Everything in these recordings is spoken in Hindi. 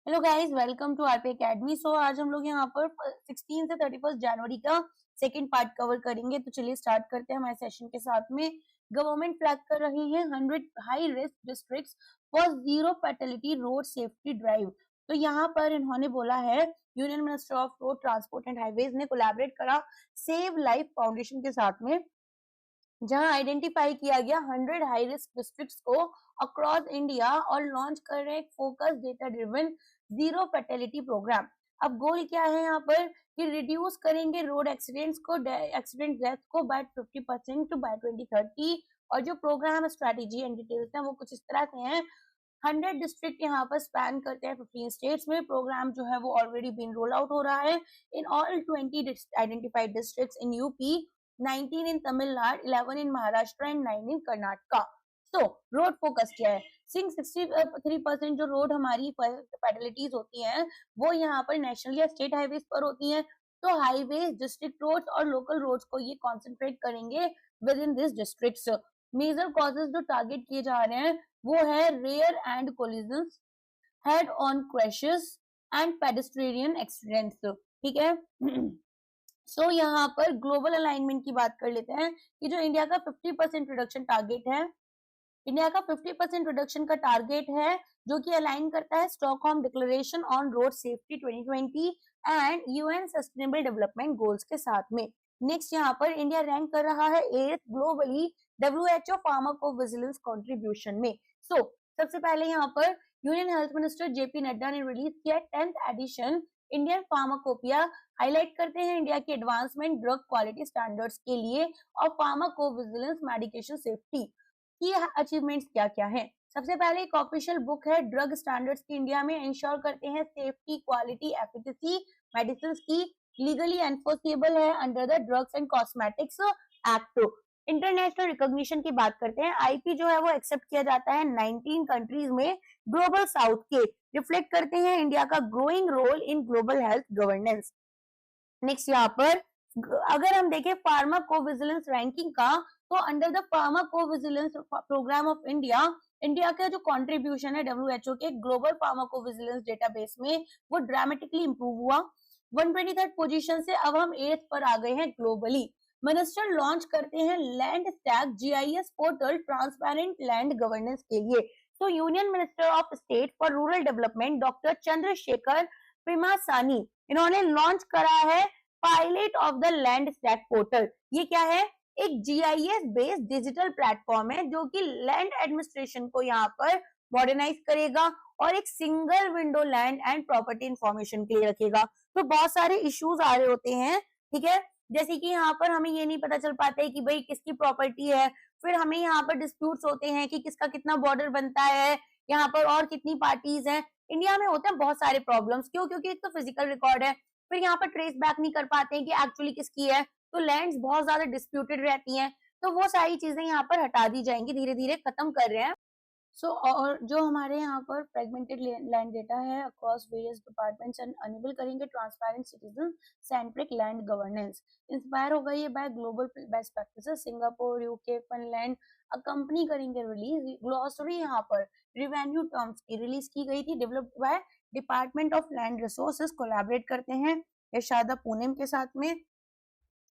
Hello guys, welcome to RP academy. So आज हम लोग यहाँ पर 16 से 31 जनवरी का सेकंड पार्ट कवर करेंगे। तो चलिए स्टार्ट करते हैं हमारे सेशन के साथ में। गवर्नमेंट फ्लैग कर रही है 100 high risk districts for zero fatality road safety drive. तो यहाँ पर इन्होंने बोला है, union minister of road transport and highways ने कोलैबोरेट करा सेव लाइफ फाउंडेशन के साथ में, जहां आइडेंटिफाई किया गया 100 हाई रिस्क डिस्ट्रिक्ट्स को अक्रॉस इंडिया और लॉन्च कर रहे हैं focus data driven zero fatality programme. अब गोल क्या है यहाँ पर कि रिड्यूस करेंगे रोड एक्सीडेंट डेथ को बाय 50% बाय 2030। और जो प्रोग्राम स्ट्रेटेजी एंड डिटेल्स है वो कुछ इस तरह से हैं। 100 डिस्ट्रिक्ट यहाँ पर स्पैन करते हैं 15 स्टेट्स में। प्रोग्राम जो है वो ऑलरेडी बीन रोल आउट हो रहा है in all 20 identified districts in UP, 19 in Tamil Nadu, 11 in Maharashtra and 9 in Karnataka. तो रोड फोकस क्या है? 63% जो रोड हमारी फैटलिटीज होती हैं वो यहाँ पर नेशनल या स्टेट हाईवेज पर होती हैं। तो हाईवेज, डिस्ट्रिक्ट रोड्स और लोकल रोड्स को ये कॉन्सेंट्रेट करेंगे within this districts. Major causes जो टारगेट किए जा रहे हैं वो है rear end collisions, head on crashes and pedestrian accidents. ठीक है। सो यहाँ पर ग्लोबल अलाइनमेंट की बात कर लेते हैं कि जो इंडिया का 50% रिडक्शन टारगेट है, इंडिया का 50% रिडक्शन का टारगेट है जो कि अलाइन करता है Stockholm declaration on road safety 2020 and UN sustainable development goals के साथ में। नेक्स्ट यहाँ पर इंडिया रैंक कर रहा है 8th globally WHO pharmacovigilance contribution में। सो सबसे पहले यहाँ पर union health minister JP Nadda ने रिलीज किया 10th addition Indian pharmacopoeia. Highlight करते हैं इंडिया की एडवांसमेंट ड्रग क्वालिटी स्टैंडर्ड्स के लिए और फार्माकोविजिलेंस मेडिकेशन सेफ्टी की अचीवमेंट्स क्या क्या है। सबसे पहले एक ऑफिशियल बुक है ड्रग स्टैंडर्ड्स की इंडिया में इंश्योर करते हैं सेफ्टी, क्वालिटी, एफिकेसी मेडिसिन की, लीगली एनफोर्सेबल है under the drugs and cosmetics act. International recognition की बात करते हैं, आईपी जो है वो एक्सेप्ट किया जाता है 19 कंट्रीज में ग्लोबल साउथ के, रिफ्लेक्ट करते हैं इंडिया का growing role in global health governance. Next यहाँ पर अगर हम देखें फार्माकोविजिलेंस रैंकिंग का, तो under the pharmacovigilance programme of India, India का जो कंट्रीब्यूशन है डब्ल्यूएचओ के ग्लोबल फार्माकोविजिलेंस डेटाबेस में वो ड्रामेटिकली इंप्रूव हुआ। 123rd पोजीशन से अब हम 8th पर आ गए हैं ग्लोबली। मिनिस्टर लॉन्च करते हैं land stack GIS portal transparent land governance के लिए। तो union minister of state for rural development doctor Chandrasekhar Pemmasani, इन्होंने लॉन्च करा है pilot of the land stack portal. ये क्या है? एक जीआईएस बेस्ड डिजिटल प्लेटफॉर्म है जो कि लैंड एडमिनिस्ट्रेशन को यहाँ पर मॉडर्नाइज करेगा और एक single window land and property information के लिए रखेगा। तो बहुत सारे इश्यूज आ रहे होते हैं, ठीक है, जैसे कि यहाँ पर हमें ये नहीं पता चल पाता है कि भाई किसकी प्रॉपर्टी है, फिर हमें यहाँ पर डिस्प्यूट्स होते हैं कि किसका कितना बॉर्डर बनता है, यहाँ पर और कितनी पार्टीज हैं। इंडिया में होते हैं बहुत सारे प्रॉब्लम्स, क्यों? क्योंकि एक तो फिजिकल रिकॉर्ड है, फिर यहाँ पर ट्रेस बैक नहीं कर पाते हैं कि एक्चुअली किसकी है, तो लैंड्स बहुत ज्यादा डिस्प्यूटेड रहती हैं। तो वो सारी चीजें यहाँ पर हटा दी जाएंगी, धीरे धीरे खत्म कर रहे हैं। और जो हमारे यहाँ पर फ्रेगमेंटेड लैंड डेटा है across various departments and enable करेंगे transparent citizen centric land governance. Inspire होगा ये by global best practices, Singapore, UK, Finland company करेंगे रिलीज। ग्लॉसरी यहाँ पर रिवेन्यू टर्म्स की रिलीज की गई थी, developed by department of land resources, collaborate करते हैं यशादा पूनम के साथ में।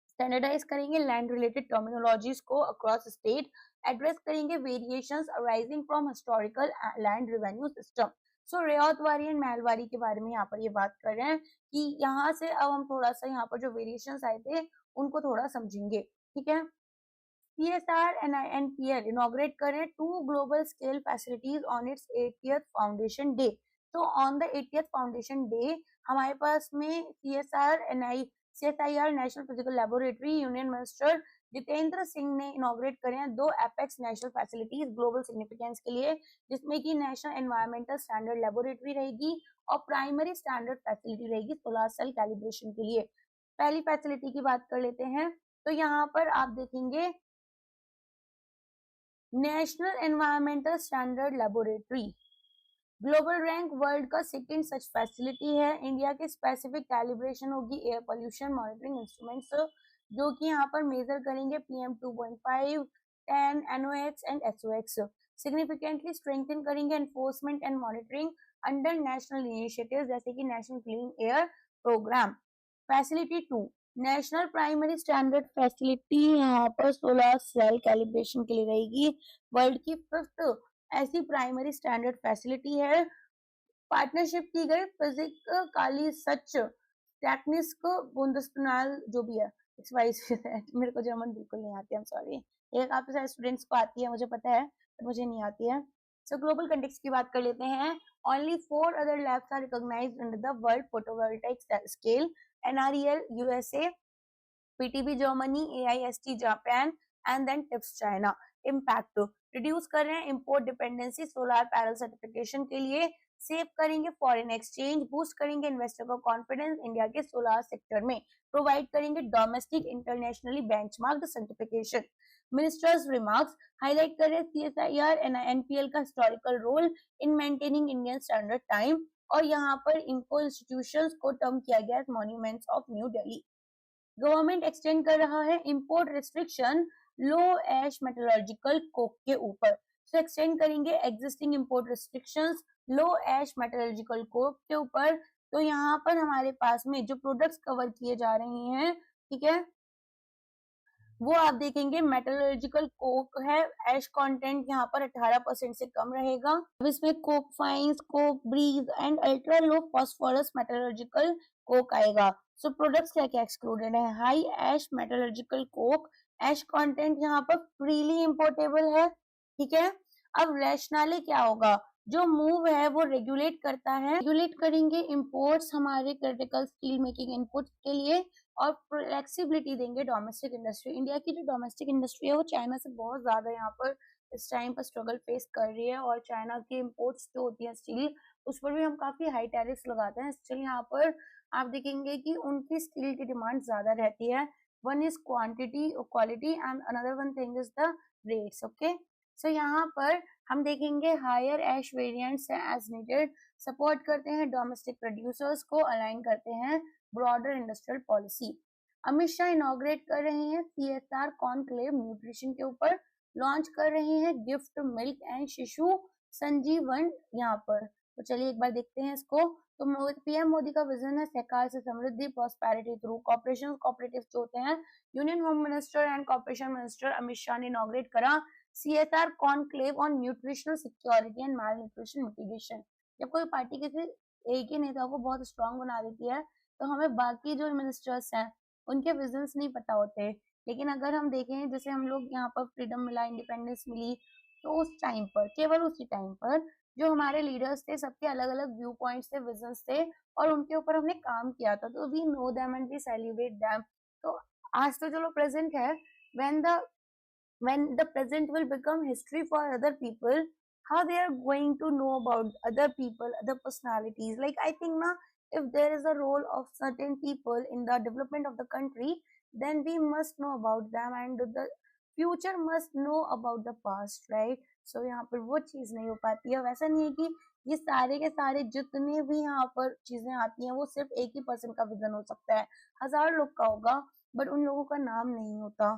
स्टैंडर्डाइज करेंगे लैंड रिलेटेड टर्मिनोलॉजीज को अक्रॉस स्टेट, एड्रेस करेंगे variations arising from historical land revenue system. So ryotwari and mahalwari के बारे में यहाँ पर ये बात कर रहे हैं कि यहाँ से अब हम थोड़ा सा यहाँ पर जो वेरिएशंस आए थे उनको थोड़ा समझेंगे, ठीक है। CSR and NPL इनॉग्रेट करें 2 global scale facilities on its 80th foundation day. तो on the 80th foundation day हमारे पास में CSIR national physical laboratory, union minister Jitendra Singh ने इनॉग्रेट करे हैं 2 apex national facilities global significance के लिए, जिसमें कि नेशनल एनवायरमेंटल स्टैंडर्ड लेबोरेटरी रहेगी और प्राइमरी स्टैंडर्ड फैसिलिटी रहेगी सोलर सेल कैलिब्रेशन के लिए। पहली फैसिलिटी की बात कर लेते हैं, तो यहाँ पर आप देखेंगे national environmental standard laboratory, global rank world का सेकंड सच फैसिलिटी है। इंडिया के स्पेसिफिक कैलिब्रेशन होगी एयर पोल्यूशन मॉनिटरिंग इंस्ट्रूमेंट्स, जो कि यहाँ पर मेजर करेंगे PM 2.5, 10, NOx and SOx। Significantly strengthen करेंगे enforcement and monitoring under national initiative जैसे कि national clean air programme. Facility 2, national primary standard facility यहाँ पर सोलर सेल कैलिब्रेशन के लिए रहेगी। वर्ल्ड की 5th ऐसी प्राइमरी स्टैंडर्ड फैसिलिटी है। पार्टनरशिप की गई फिजिकली सच टेक्निस्क बुंदस्टनाल जो भी है मेरे को जर्मन बिल्कुल नहीं आती है, सॉरी। ये काफी सारे स्टूडेंट्स को आती है, मुझे पता है, पर मुझे नहीं आती है। सो ग्लोबल कंटेक्स्ट की बात कर लेते हैं। Only 4 other labs are recognised under the world photovoltaic scale, NREL USA, PTB Germany, AIST Japan and then tips China. Impact reduce कर रहे हैं import dependency solar panel certification के लिए, सेव करेंगे फॉरेन एक्सचेंज, बूस्ट करेंगे इन्वेस्टर का कॉन्फिडेंस इंडिया के सोलर सेक्टर में, प्रोवाइड करेंगे domestic internationally benchmarked certification. Minister's remarks highlight कर रहे हैं CSIR एंड NPL का historical role in maintaining Indian standard time, और यहाँ पर इनको इंस्टीट्यूशंस को टर्म किया गया है monuments of new Delhi. Government extend कर रहा है इंपोर्ट रिस्ट्रिक्शन लो एश मेटलर्जिकल कोक के ऊपर। तो एक्सटेंड करेंगे एग्जिस्टिंग इंपोर्ट रिस्ट्रिक्शंस लो एश मेटलर्जिकल कोक के ऊपर। तो यहाँ पर हमारे पास में जो प्रोडक्ट्स कवर किए जा रहे हैं, ठीक है, वो आप देखेंगे मेटलर्जिकल कोक है, एश कंटेंट यहाँ पर 18% से कम रहेगा। अब इसमें coke fines, coke breeze and ultra low phosphorus metallurgical coke आएगा। सो प्रोडक्ट्स क्या क्या एक्सक्लूडेड है? High ash metallurgical coke, ash content यहाँ पर फ्रीली इंपोर्टेबल है, ठीक है। अब रैशनले क्या होगा? जो मूव है वो रेगुलेट करता है, रेगुलेट करेंगे इंपोर्ट्स हमारे क्रिटिकल स्टील मेकिंग इनपुट के लिए, और फ्लेक्सिबिलिटी देंगे डोमेस्टिक इंडस्ट्री। इंडिया की जो डोमेस्टिक इंडस्ट्री है वो चाइना से बहुत ज्यादा यहाँ पर इस टाइम पर स्ट्रगल फेस कर रही है, और चाइना की इंपोर्ट्स जो होती है स्टील, उस पर भी हम काफी हाई टैरिफ्स लगाते हैं। स्टिल यहाँ पर आप देखेंगे कि उनकी स्टील की डिमांड ज्यादा रहती है। वन इज क्वांटिटी और quality and another one thing is the rates. Okay, so यहाँ पर हम देखेंगे higher ash variants as needed, support करते हैं डोमेस्टिक प्रोड्यूसर्स को, अलाइन करते हैं broader industrial policy. Amit Shah inaugurate कर रहे हैं CSR कॉन्क्लेव न्यूट्रिशन के ऊपर, लॉन्च कर रहे हैं गिफ्ट मिल्क एंड शिशु संजीवन यहाँ पर। तो चलिए एक बार देखते हैं इसको। तो PM मोदी का विजन है सहकार से समृद्धि, प्रॉस्पेरिटी थ्रू कॉर्पोरेशन। कॉपरेटिव्स जो होते हैं, union home minister and corporation minister Amit Shah ने इनॉग्रेट करा CSR conclave on nutritional security and mall nutrition mitigation. जब कोई पार्टी किसी एक ही नेता को बहुत स्ट्रांग बना देती है, तो हमें बाकी जो मिनिस्टर्स हैं उनके विजन्स नहीं पता होते। लेकिन अगर हम देखें, जैसे हम लोग यहाँ पर फ्रीडम मिला, इंडिपेंडेंस मिली, तो उस टाइम पर, केवल उसी टाइम पर जो हमारे लीडर्स थे, सबके अलग अलग व्यू पॉइंट्स थे, विजन्स थे, और उनके ऊपर हमने काम किया था, तो we know them and we celebrate them. तो आज तो चलो प्रेजेंट है, when the present will become history for other people, how they are going to know about other people, other personalities. Like I think now, if there is a role of certain people in the development of the country, then we must know about them, and the future must know about the past, right? So यहाँ पर वो चीज नहीं हो पाती है। वैसा नहीं है कि ये सारे के सारे जितने भी यहाँ पर चीजें आती हैं वो सिर्फ एक ही पर्सन का विजन हो सकता है, 1000 लोग का होगा, बट उन लोगों का नाम नहीं होता।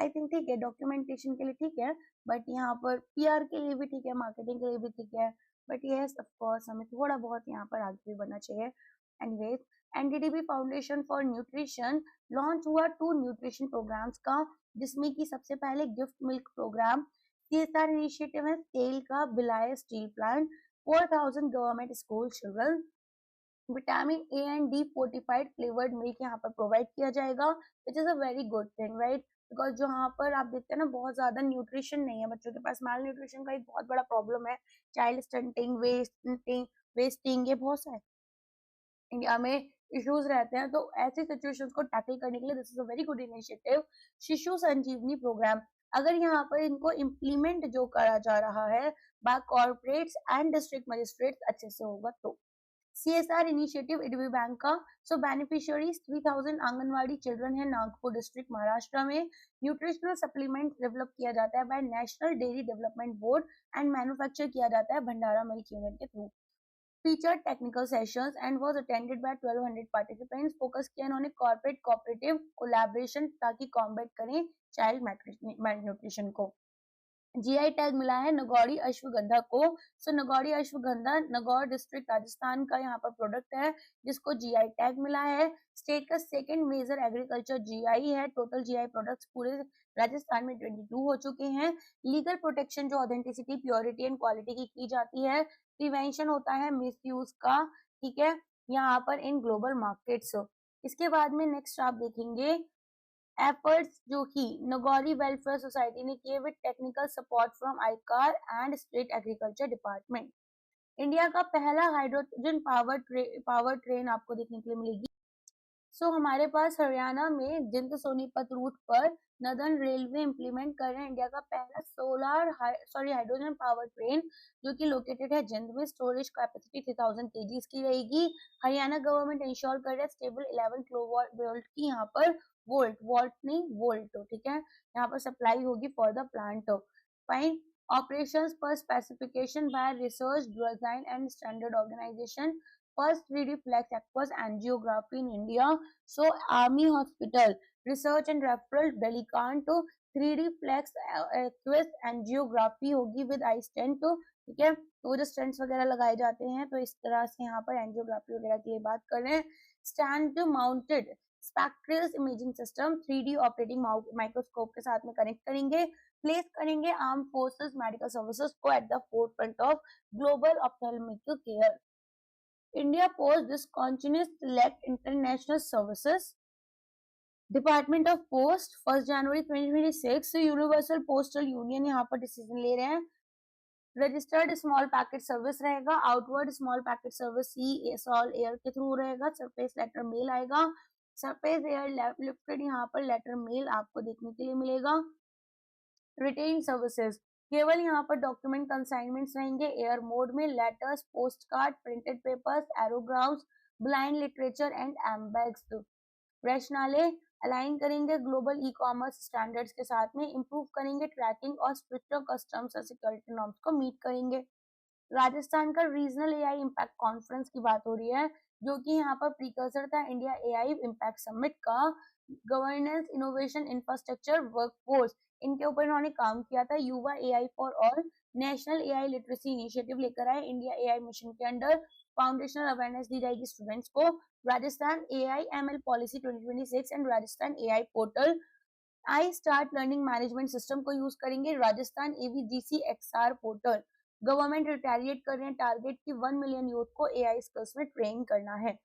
आई थिंक ठीक है, डॉक्यूमेंटेशन के लिए ठीक है, बट यहाँ पर PR के लिए भी ठीक है, मार्केटिंग के लिए भी ठीक है, बट यस ऑफ कोर्स हमें थोड़ा बहुत यहाँ पर आगे भी बढ़ना चाहिए। Anyways, NDDB foundation for nutrition launch हुआ 2 न्यूट्रिशन प्रोग्राम्स का, जिसमें कि सबसे पहले gift milk programme. CSR initiative है स्केल का Bhilai steel plant, 4000 government school children, vitamin A and D fortified flavoured milk यहाँ पर प्रोवाइड किया जाएगा, which is a very good thing, right? Because जो यहाँ पर आप देखते हैं ना, बहुत ज्यादा न्यूट्रिशन नहीं है बच्चों के पास, माल न्यूट्रिशन का एक बहुत बड़ा प्रॉब्लम है, चाइल्ड स्टंटिंग, वेस्टिंग, ये बहुत सारे इंडिया में इश्यूज रहते हैं। तो ऐसी सिचुएशंस को टैकल करने के लिए this is a very good initiative, शिशु संजीवनी प्रोग्राम। अगर यहाँ पर इनको इम्प्लीमेंट जो करा जा रहा है by corporates and district magistrates अच्छे से होगा तो। CSR इनिशिएटिव इडवी बैंक का, सो बेनिफिशियरीज 3000 आंगनवाड़ी चिल्ड्रन है नागपुर डिस्ट्रिक्ट महाराष्ट्र में। न्यूट्रिशनल सप्लीमेंट डेवलप किया जाता है by national dairy development board and manufacture किया जाता है भंडारा मिल्क यूनिट के through. Featured technical sessions and was attended by 1200 participants. Focus किया इन्होंने कॉर्पोरेट कोऑपरेटिव कोलैबोरेशन ताकि कॉम्बैट करें चाइल्ड malnutrition को। जीआई टैग मिला है नगौड़ी अश्वगंधा को। सो नगौड़ी अश्वगंधा नगौर डिस्ट्रिक्ट राजस्थान का यहाँ पर प्रोडक्ट है जिसको जीआई टैग मिला है। स्टेट का सेकंड मेजर एग्रीकल्चर जीआई है। टोटल जीआई प्रोडक्ट्स पूरे राजस्थान में 22 हो चुके हैं। लीगल प्रोटेक्शन जो ऑथेंटिसिटी, प्योरिटी एंड क्वालिटी की जाती है। प्रिवेंशन होता है मिसयूज का, ठीक है, यहाँ पर इन ग्लोबल मार्केट्स। इसके बाद में नेक्स्ट आप देखेंगे एफर्ट्स जो कि नगौरी वेलफेयर सोसाइटी ने किए with technical support from आईकार and state agriculture department. India का पहला हाइड्रोजन पावर ट्रेन आपको देखने के लिए मिलेगी। सो हमारे पास हरियाणा में जिंद सोनीपत रूट पर नदर्न रेलवे इंप्लीमेंट कर रहे हैं इंडिया का पहला हाइड्रोजन पावर ट्रेन जो कि लोकेटेड है जिंद में। स्टोरेज कैपेसिटी 3000 kg की रहेगी। हरियाणा गवर्नमेंट इंश्योर कर रहा है स्टेबल 11 किलोवाट की यहाँ पर वोल्ट नहीं वोल्ट, ठीक है, यहाँ पर सप्लाई होगी for the plant. Fine. Operations पर specification by research design and standard organisation. First 3D flex aqueous angiography in India. So Army Hospital Research and Referral Delicant to 3D flex aqueous angiography होगी with eye stent, ठीक है, तो जो स्टेंट्स वगैरह लगाए जाते हैं तो इस तरह से यहाँ पर एंजियोग्राफी वगैरह की बात कर रहे हैं। Stand mounted spectral imaging system 3D operating microscope के साथ में कनेक्ट करेंगे, प्लेस करेंगे आर्म फोर्सेस मेडिकल सर्विसेज को at the forefront of global ophthalmic care. India Post discontinues select international services. Department of post 1 जनवरी 2026 यूनिवर्सल पोस्टल यूनियन यहाँ पर डिसीजन ले रहे हैं। रजिस्टर्ड स्मॉल पैकेट सर्विस रहेगा। Outward small packet service sea SAL air के थ्रू रहेगा। सरफेस लेटर मेल आएगा। सरफेस एयर लिफ्टेड यहाँ पर लेटर मेल आपको देखने के लिए मिलेगा। रिटेन सर्विसेज केवल यहाँ पर डॉक्यूमेंट कंसाइनमेंट्स रहेंगे एयर मोड में। Letters, post card, printed papers, aerogrammes, blind literature and M bags. Rationale align करेंगे ग्लोबल ई कॉमर्स स्टैंडर्ड्स के साथ में। इंप्रूव करेंगे ट्रैकिंग और स्ट्रिक्टर कस्टम्स और सिक्योरिटी नॉर्म्स को मीट करेंगे। राजस्थान का रीजनल एआई इम्पैक्ट कॉन्फ्रेंस की बात हो रही है जो कि यहाँ पर प्रीकर्सर था इंडिया एआई इम्पैक्ट समिट का। गवर्नेंस, इनोवेशन, इंफ्रास्ट्रक्चर, वर्कफोर्स, इनके ऊपर इन्होंने काम किया था। Yuva AI for all national AI literacy initiative लेकर आए इंडिया एआई मिशन के अंडर। फाउंडेशनल अवेयरनेस दी जाएगी स्टूडेंट्स को। Rajasthan AI ML policy 2026 and Rajasthan AI portal. IStart learning management system को यूज करेंगे। Rajasthan AVGC XR portal. Government retaliate कर रहे हैं टारगेट की 1 मिलियन यूथ को एआई स्किल्स में ट्रेन करना है।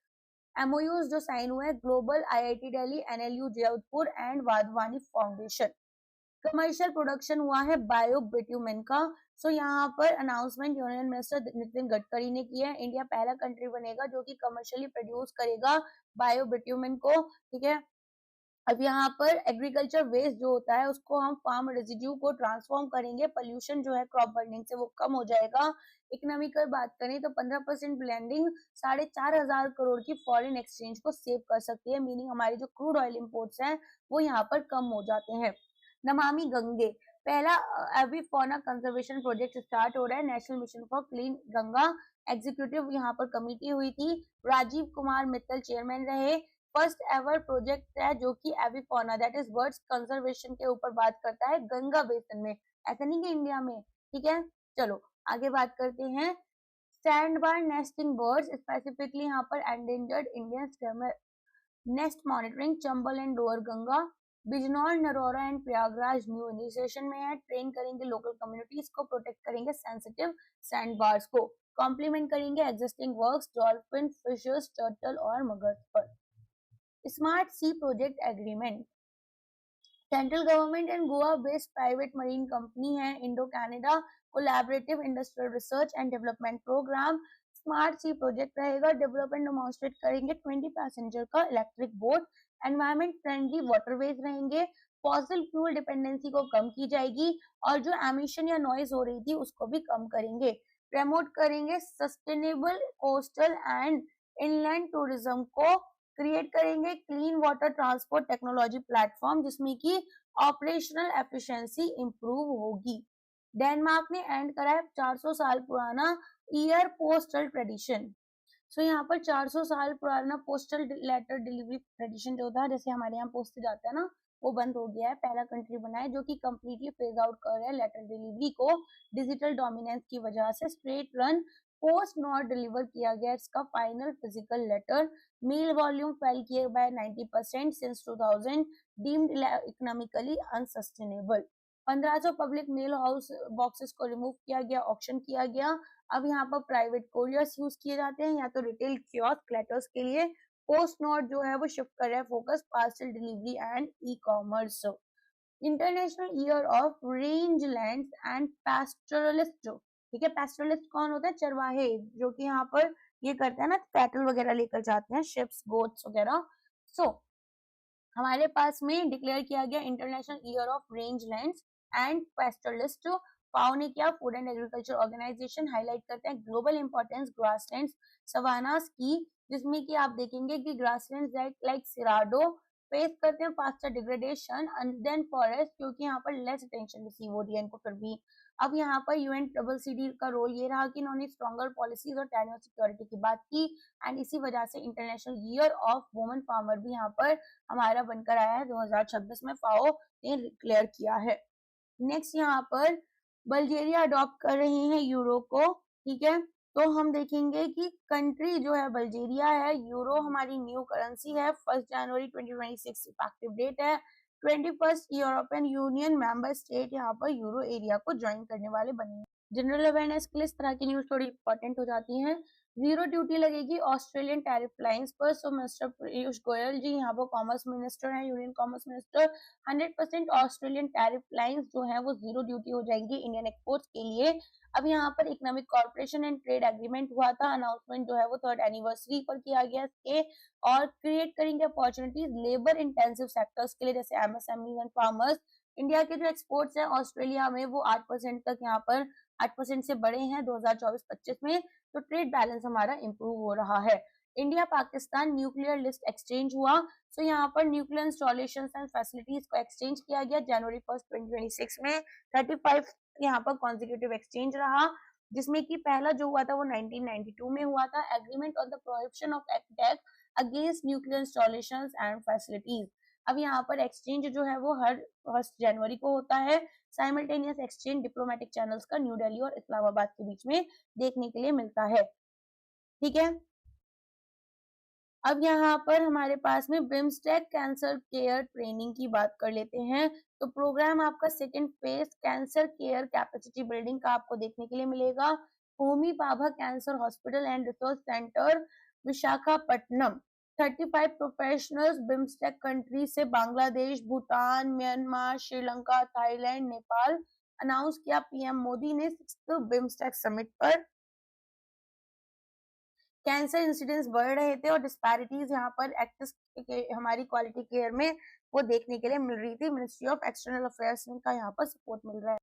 एमओयूज जो साइन हुए हैं global IIT Delhi, NLU Jaipur and Wadhwani foundation. Commercial production हुआ है बायो बिट्यूमेन का। सो यहाँ पर announcement union minister Nitin Gadkari ने किया है। इंडिया पहला कंट्री बनेगा जो कि कमर्शियली प्रोड्यूस करेगा बायो बिट्यूमेन को, ठीक है। अब यहाँ पर एग्रीकल्चर वेस्ट जो होता है उसको हम फार्म रेजिड्यू को ट्रांसफॉर्म करेंगे। पोल्यूशन जो है क्रॉप बर्निंग से वो कम हो जाएगा। इकोनॉमिकल बात करें तो 15% ब्लेंडिंग 4,500 करोड़ की फॉरेन एक्सचेंज को सेव कर सकती है। मीनिंग हमारे जो क्रूड ऑयल इंपोर्ट्स हैं वो यहाँ पर कम हो जाते हैं। नमामि गंगे पहला एविफॉना कंजर्वेशन प्रोजेक्ट स्टार्ट हो रहा है। National mission for clean Ganga executive यहाँ पर कमेटी हुई थी। राजीव कुमार मित्तल चेयरमैन रहे। फर्स्ट एवर प्रोजेक्ट है जो कि avifauna that is birds conservation के ऊपर बात करता है गंगा बेसिन में, ऐसा नहीं कि इंडिया में, ठीक है। चलो आगे बात करते हैं। Sand bar nesting birds specifically यहाँ पर endangered Indian nest monitoring Chambal and lower Ganga. Bijnor, Narora and Prayagraj new initiation में है। ट्रेन करेंगे लोकल कम्युनिटीज को, प्रोटेक्ट करेंगे सेंसिटिव सैंड बार्स को, कॉम्प्लीमेंट करेंगे existing works dolphin, fishers, turtle और मगरमच्छ पर। Smart sea project agreement central government and Goa based private marine company है Indo Canada collaborative industrial research and development programme. Smart sea project रहेगा। डेवलप एंड डेमोन्स्ट्रेट करेंगे 20 पैसेंजर का electric boat. Environment friendly waterways रहेंगे। फॉसिल फ्यूल डिपेंडेंसी को कम की जाएगी और जो एमिशन या नॉइज हो रही थी उसको भी कम करेंगे। प्रमोट करेंगे sustainable coastal and inland tourism को। क्रिएट करेंगे clean water transport technology platform जिसमें कि ऑपरेशनल एफिशिएंसी इंप्रूव होगी। डेनमार्क ने एंड करा है 400 साल पुराना ईयर पोस्टल ट्रेडिशन। सो यहाँ पर 400 साल पुराना पोस्टल लेटर डिलीवरी ट्रेडिशन जो था, जैसे हमारे यहाँ पोस्ट जाता है ना, वो बंद हो गया है। पहला कंट्री बना है जो कि कम्प्लीटली फेज आउट कर रहा है लेटर डिलीवरी को डिजिटल डोमिनेंस की वजह से। State run post not deliver किया गया इसका final physical letter. Mail volume fell किए by 90% since 2000, deemed economically unsustainable. 1500 public mail house boxes को रिमूव किया गया, ऑक्शन किया गया। अब यहाँ पर प्राइवेट कोरियर्स यूज किए जाते हैं या तो रिटेल कियोस्क लेटर्स के लिए। पोस्ट नोट जो है वो शिफ्ट कर रहा है focus parcel delivery and e commerce. International year of range land and pastoralist. ठीक है, पैस्टोरलिस्ट कौन होता है? चरवाहे, जो कि यहाँ पर ये करते हैं ना, कैटल वगैरह लेकर जाते हैं, शिप्स गोट्स वगैरह। सो हमारे पास में डिक्लेयर किया गया international year of range lands and pastoralist. FAO ने क्या, food and agriculture organisation highlight करते हैं ग्लोबल इंपॉर्टेंस ग्रासलैंड्स सवानास की, जिसमें कि आप देखेंगे कि ग्रासलैंड्स लाइक सिराडो फेस करते हैं फास्टर डिग्रेडेशन देन फॉरेस्ट, क्योंकि यहाँ पर लेस अटेंशन रिसीव हो रही है इनको फिर भी। अब यहाँ पर UNCCD का रोल ये रहा कि इन्होंने स्ट्रॉन्गर पॉलिसीज और टेरिटोरियल सिक्योरिटी की बात की, एंड इसी वजह से international year of women farmer भी यहाँ पर हमारा बनकर आया है 2026 में, फाओ ने डिक्लेयर किया है। नेक्स्ट यहाँ पर बल्गेरिया अडॉप्ट कर रही है यूरो को। ठीक है, तो हम देखेंगे कि कंट्री जो है बल्गेरिया है, यूरो हमारी न्यू करेंसी है, 1 जनवरी 2026 इफेक्टिव डेट है। 21st European union member state यहाँ पर यूरो एरिया को ज्वाइन करने वाले बने। जनरल अवेयरनेस के लिए इस तरह की न्यूज थोड़ी इंपॉर्टेंट हो जाती है। जीरो ड्यूटी लगेगी ऑस्ट्रेलियन टैरिफ लाइंस पर। सो मिस्टर पीयूष गोयल जी यहाँ पर कॉमर्स मिनिस्टर है, union commerce minister. 100% Australian tariff lines जो है वो जीरो ड्यूटी हो जाएंगी इंडियन एक्सपोर्ट्स के लिए। अब यहाँ पर economic corporation and trade agreement हुआ था, अनाउंसमेंट जो है वो 3rd एनिवर्सरी पर किया गया इसके, और क्रिएट करेंगे अपॉर्चुनिटीज लेबर इंटेंसिव सेक्टर्स के लिए जैसे एमएसएमई एंड फार्मर्स। इंडिया के जो एक्सपोर्ट्स हैं ऑस्ट्रेलिया में वो 8% तक यहाँ पर 8% से बढ़े हैं 2024-25 में, तो ट्रेड बैलेंस हमारा इंप्रूव हो रहा है। India Pakistan nuclear list exchange हुआ। सो यहाँ पर न्यूक्लियर इंस्टॉलेशन एंड फैसिलिटीज को एक्सचेंज किया गया जनवरी 1, 2026 में। 35 यहाँ पर कॉन्जिक्यूटिव एक्सचेंज रहा, जिसमें कि पहला जो हुआ था वो 1992 में हुआ था, agreement on the prohibition of attack against nuclear installation and facilities. अब यहाँ पर एक्सचेंज जो है वो हर 1 जनवरी को होता है। साइमल्टेनियस एक्सचेंज डिप्लोमेटिक चैनल्स का न्यू दिल्ली और इस्लामाबाद के बीच में देखने के लिए मिलता है। ठीक है, अब यहाँ पर हमारे पास में बिम्स्टेक कैंसर केयर ट्रेनिंग की बात कर लेते हैं। तो प्रोग्राम आपका 2nd phase cancer care capacity building का आपको देखने के लिए मिलेगा। Homi Bhabha cancer hospital and research centre Visakhapatnam. 35 professionals BIMSTEC country से Bangladesh, Bhutan, Myanmar, Sri Lanka, Thailand, Nepal announce किया पीएम मोदी ने 6th बिम्स्टेक समिट पर। कैंसर इंसिडेंस बढ़ रहे थे और डिस्पैरिटीज यहाँ पर एक्सेस हमारी क्वालिटी केयर में वो देखने के लिए मिल रही थी। मिनिस्ट्री ऑफ एक्सटर्नल अफेयर्स का यहाँ पर सपोर्ट मिल रहा है।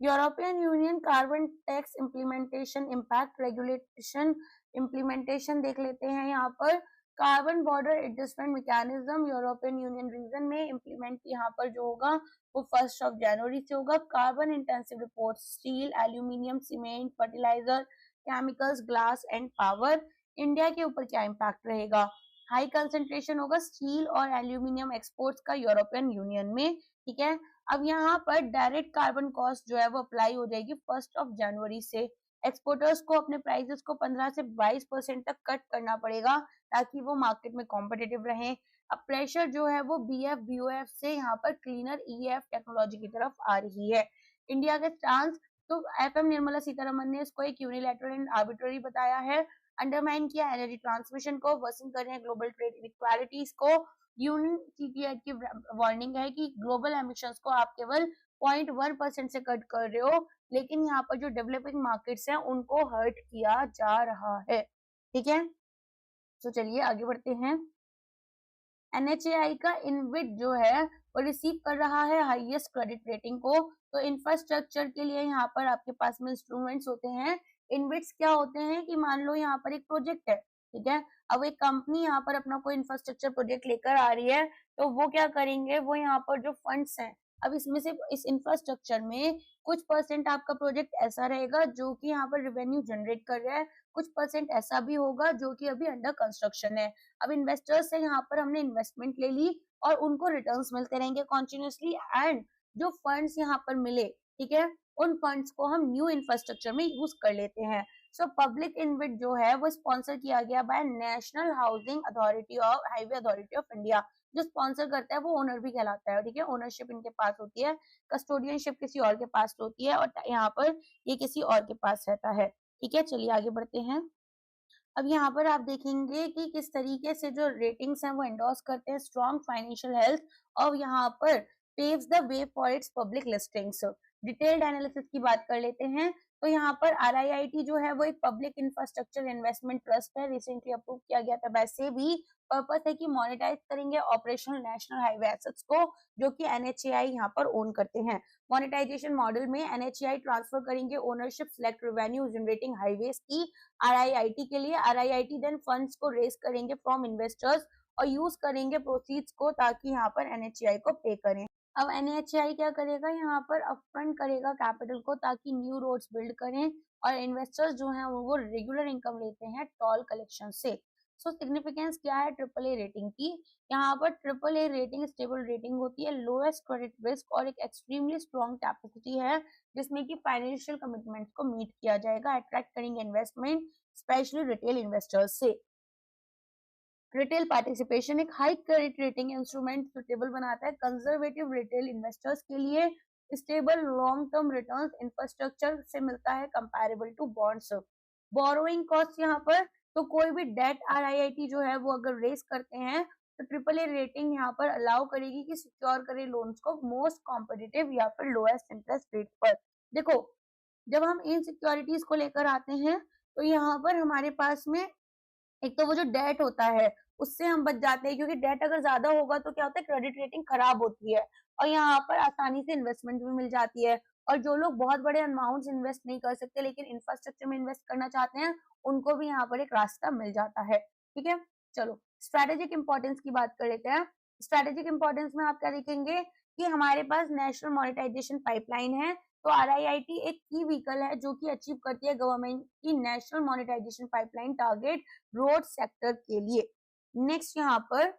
European Union carbon tax implementation impact regulation implementation देख लेते हैं। यहाँ पर carbon border adjustment mechanism European Union region में इम्प्लीमेंट यहाँ पर जो होगा वो 1 जनवरी से होगा। Carbon intensive report steel, aluminium, cement, fertiliser, chemicals, glass and power. India के ऊपर क्या इम्पैक्ट रहेगा? हाई कंसेंट्रेशन होगा स्टील और एल्यूमिनियम एक्सपोर्ट्स का यूरोपियन यूनियन में। ठीक है, अब यहाँ पर डायरेक्ट कार्बन कॉस्ट जो है वो अप्लाई हो जाएगी 1 जनवरी से। एक्सपोर्टर्स को अपने प्राइसेस को 15 से 22% तक कट करना पड़ेगा ताकि वो मार्केट में कॉम्पिटिटिव रहें। अब प्रेशर जो है वो बीएफ बीओएफ से यहाँ पर क्लीनर ईएफ टेक्नोलॉजी की तरफ आ रही है। इंडिया के स्टांस, तो एफएम निर्मला सीतारमन ने इसको एक यूनिलैटरल एंड आर्बिट्ररी बताया है, अंडरमाइन किया एनर्जी ट्रांसमिशन को, वर्सन कर रहे हैं ग्लोबल ट्रेड इक्वालिटीज को। यूएन की वार्निंग है कि ग्लोबल एमिशंस को आप केवल 0.1% से कट कर रहे हो, लेकिन यहाँ पर जो डेवलपिंग मार्केट्स हैं उनको हर्ट किया जा रहा है। ठीक है, तो चलिए आगे बढ़ते हैं। NHAI का इनविट जो है वो रिसीव कर रहा है हाईएस्ट क्रेडिट रेटिंग को। तो इंफ्रास्ट्रक्चर के लिए यहाँ पर आपके पास में इंस्ट्रूमेंट्स होते हैं। इनविट्स क्या होते हैं कि मान लो यहाँ पर एक प्रोजेक्ट है, ठीक है, अब एक कंपनी यहाँ पर अपना कोई इंफ्रास्ट्रक्चर प्रोजेक्ट लेकर आ रही है, तो वो क्या करेंगे, वो यहाँ पर जो फंड्स हैं, अब इसमें से इस इंफ्रास्ट्रक्चर में कुछ % आपका प्रोजेक्ट ऐसा रहेगा जो कि यहाँ पर रेवेन्यू जनरेट कर रहा है, कुछ % ऐसा भी होगा जो कि अभी अंडर कंस्ट्रक्शन है। अब इन्वेस्टर्स से यहाँ पर हमने इन्वेस्टमेंट ले ली, और उनको रिटर्न्स मिलते रहेंगे कॉन्टिन्यूसली। एंड जो फंड्स यहाँ पर मिले, ठीक है, उन फंड्स को हम न्यू इंफ्रास्ट्रक्चर में यूज कर लेते हैं। सो पब्लिक इन्विट जो है वो स्पॉन्सर किया गया by national housing authority of highway authority of India. जो स्पॉन्सर करता है वो ओनर भी कहलाता है, ठीक है, ओनरशिप इनके पास होती है, कस्टोडियनशिप किसी और के पास होती है, और यहाँ पर ये किसी और के पास रहता है। ठीक है, चलिए आगे बढ़ते हैं। अब यहाँ पर आप देखेंगे कि किस तरीके से जो रेटिंग्स हैं वो एंडोर्स करते हैं स्ट्रॉन्ग फाइनेंशियल हेल्थ, और यहाँ पर paves the way for its public listings. Detailed analysis की बात कर लेते हैं, तो यहाँ पर RIIT जो है वो एक पब्लिक इंफ्रास्ट्रक्चर इन्वेस्टमेंट ट्रस्ट है, रिसेंटली अप्रूव किया गया था। वैसे भी पर्पस है कि मोनेटाइज करेंगे ऑपरेशनल नेशनल हाईवे एसेट्स को, जो कि NHAI यहाँ पर ओन करते हैं। मोनेटाइजेशन मॉडल में NHAI ट्रांसफर करेंगे ownership select revenue generating highways की RIIT के लिए। RIIT देन फंड्स को रेज करेंगे फ्रॉम इन्वेस्टर्स और यूज करेंगे प्रोसीड्स को, ताकि यहाँ पर NHAI को पे करें। अब NHAI क्या करेगा, यहाँ पर अपफ्रंट करेगा कैपिटल को, ताकि न्यू रोड्स बिल्ड करें, और इन्वेस्टर्स जो हैं वो रेगुलर इनकम लेते हैं टोल कलेक्शन से। सो सिग्निफिकेंस क्या है AAA रेटिंग की, यहाँ पर AAA रेटिंग स्टेबल रेटिंग होती है, लोएस्ट क्रेडिट रिस्क, और एक एक्सट्रीमली स्ट्रॉन्ग कैपेसिटी है जिसमें कि फाइनेंशियल कमिटमेंट्स को मीट किया जाएगा, अट्रैक्ट करेंगे इन्वेस्टमेंट स्पेशली रिटेल इन्वेस्टर्स से। रिटेल पार्टिसिपेशन एक high credit rating instrument suitable बनाता है कंजर्वेटिव रिटेल इन्वेस्टर्स के लिए। Stable long term returns infrastructure से मिलता है comparable to bonds. Borrowing cost यहाँ पर, तो कोई भी डेट RIIT जो है वो अगर रेस करते हैं तो AAA रेटिंग यहाँ पर अलाउ करेगी कि सिक्योर करे लोन्स को मोस्ट कॉम्पिटिटिव या फिर लोएस्ट इंटरेस्ट रेट पर। देखो, जब हम इन सिक्योरिटीज को लेकर आते हैं तो यहाँ पर हमारे पास में एक तो वो जो डेट होता है उससे हम बच जाते हैं, क्योंकि डेट अगर ज्यादा होगा तो क्या होता है, क्रेडिट रेटिंग खराब होती है, और यहाँ पर आसानी से इन्वेस्टमेंट भी मिल जाती है। और जो लोग बहुत बड़े अमाउंट्स इन्वेस्ट नहीं कर सकते लेकिन इंफ्रास्ट्रक्चर में इन्वेस्ट करना चाहते हैं, उनको भी यहाँ पर एक रास्ता मिल जाता है। ठीक है, चलो स्ट्रेटेजिक इंपॉर्टेंस की बात कर लेते हैं। स्ट्रेटेजिक इंपॉर्टेंस में आप क्या देखेंगे कि हमारे पास नेशनल मॉनेटाइजेशन पाइपलाइन है, तो RIIT एक की व्हीकल है जो कि अचीव करती है गवर्नमेंट की national monetisation pipeline target road sector के लिए। नेक्स्ट यहाँ पर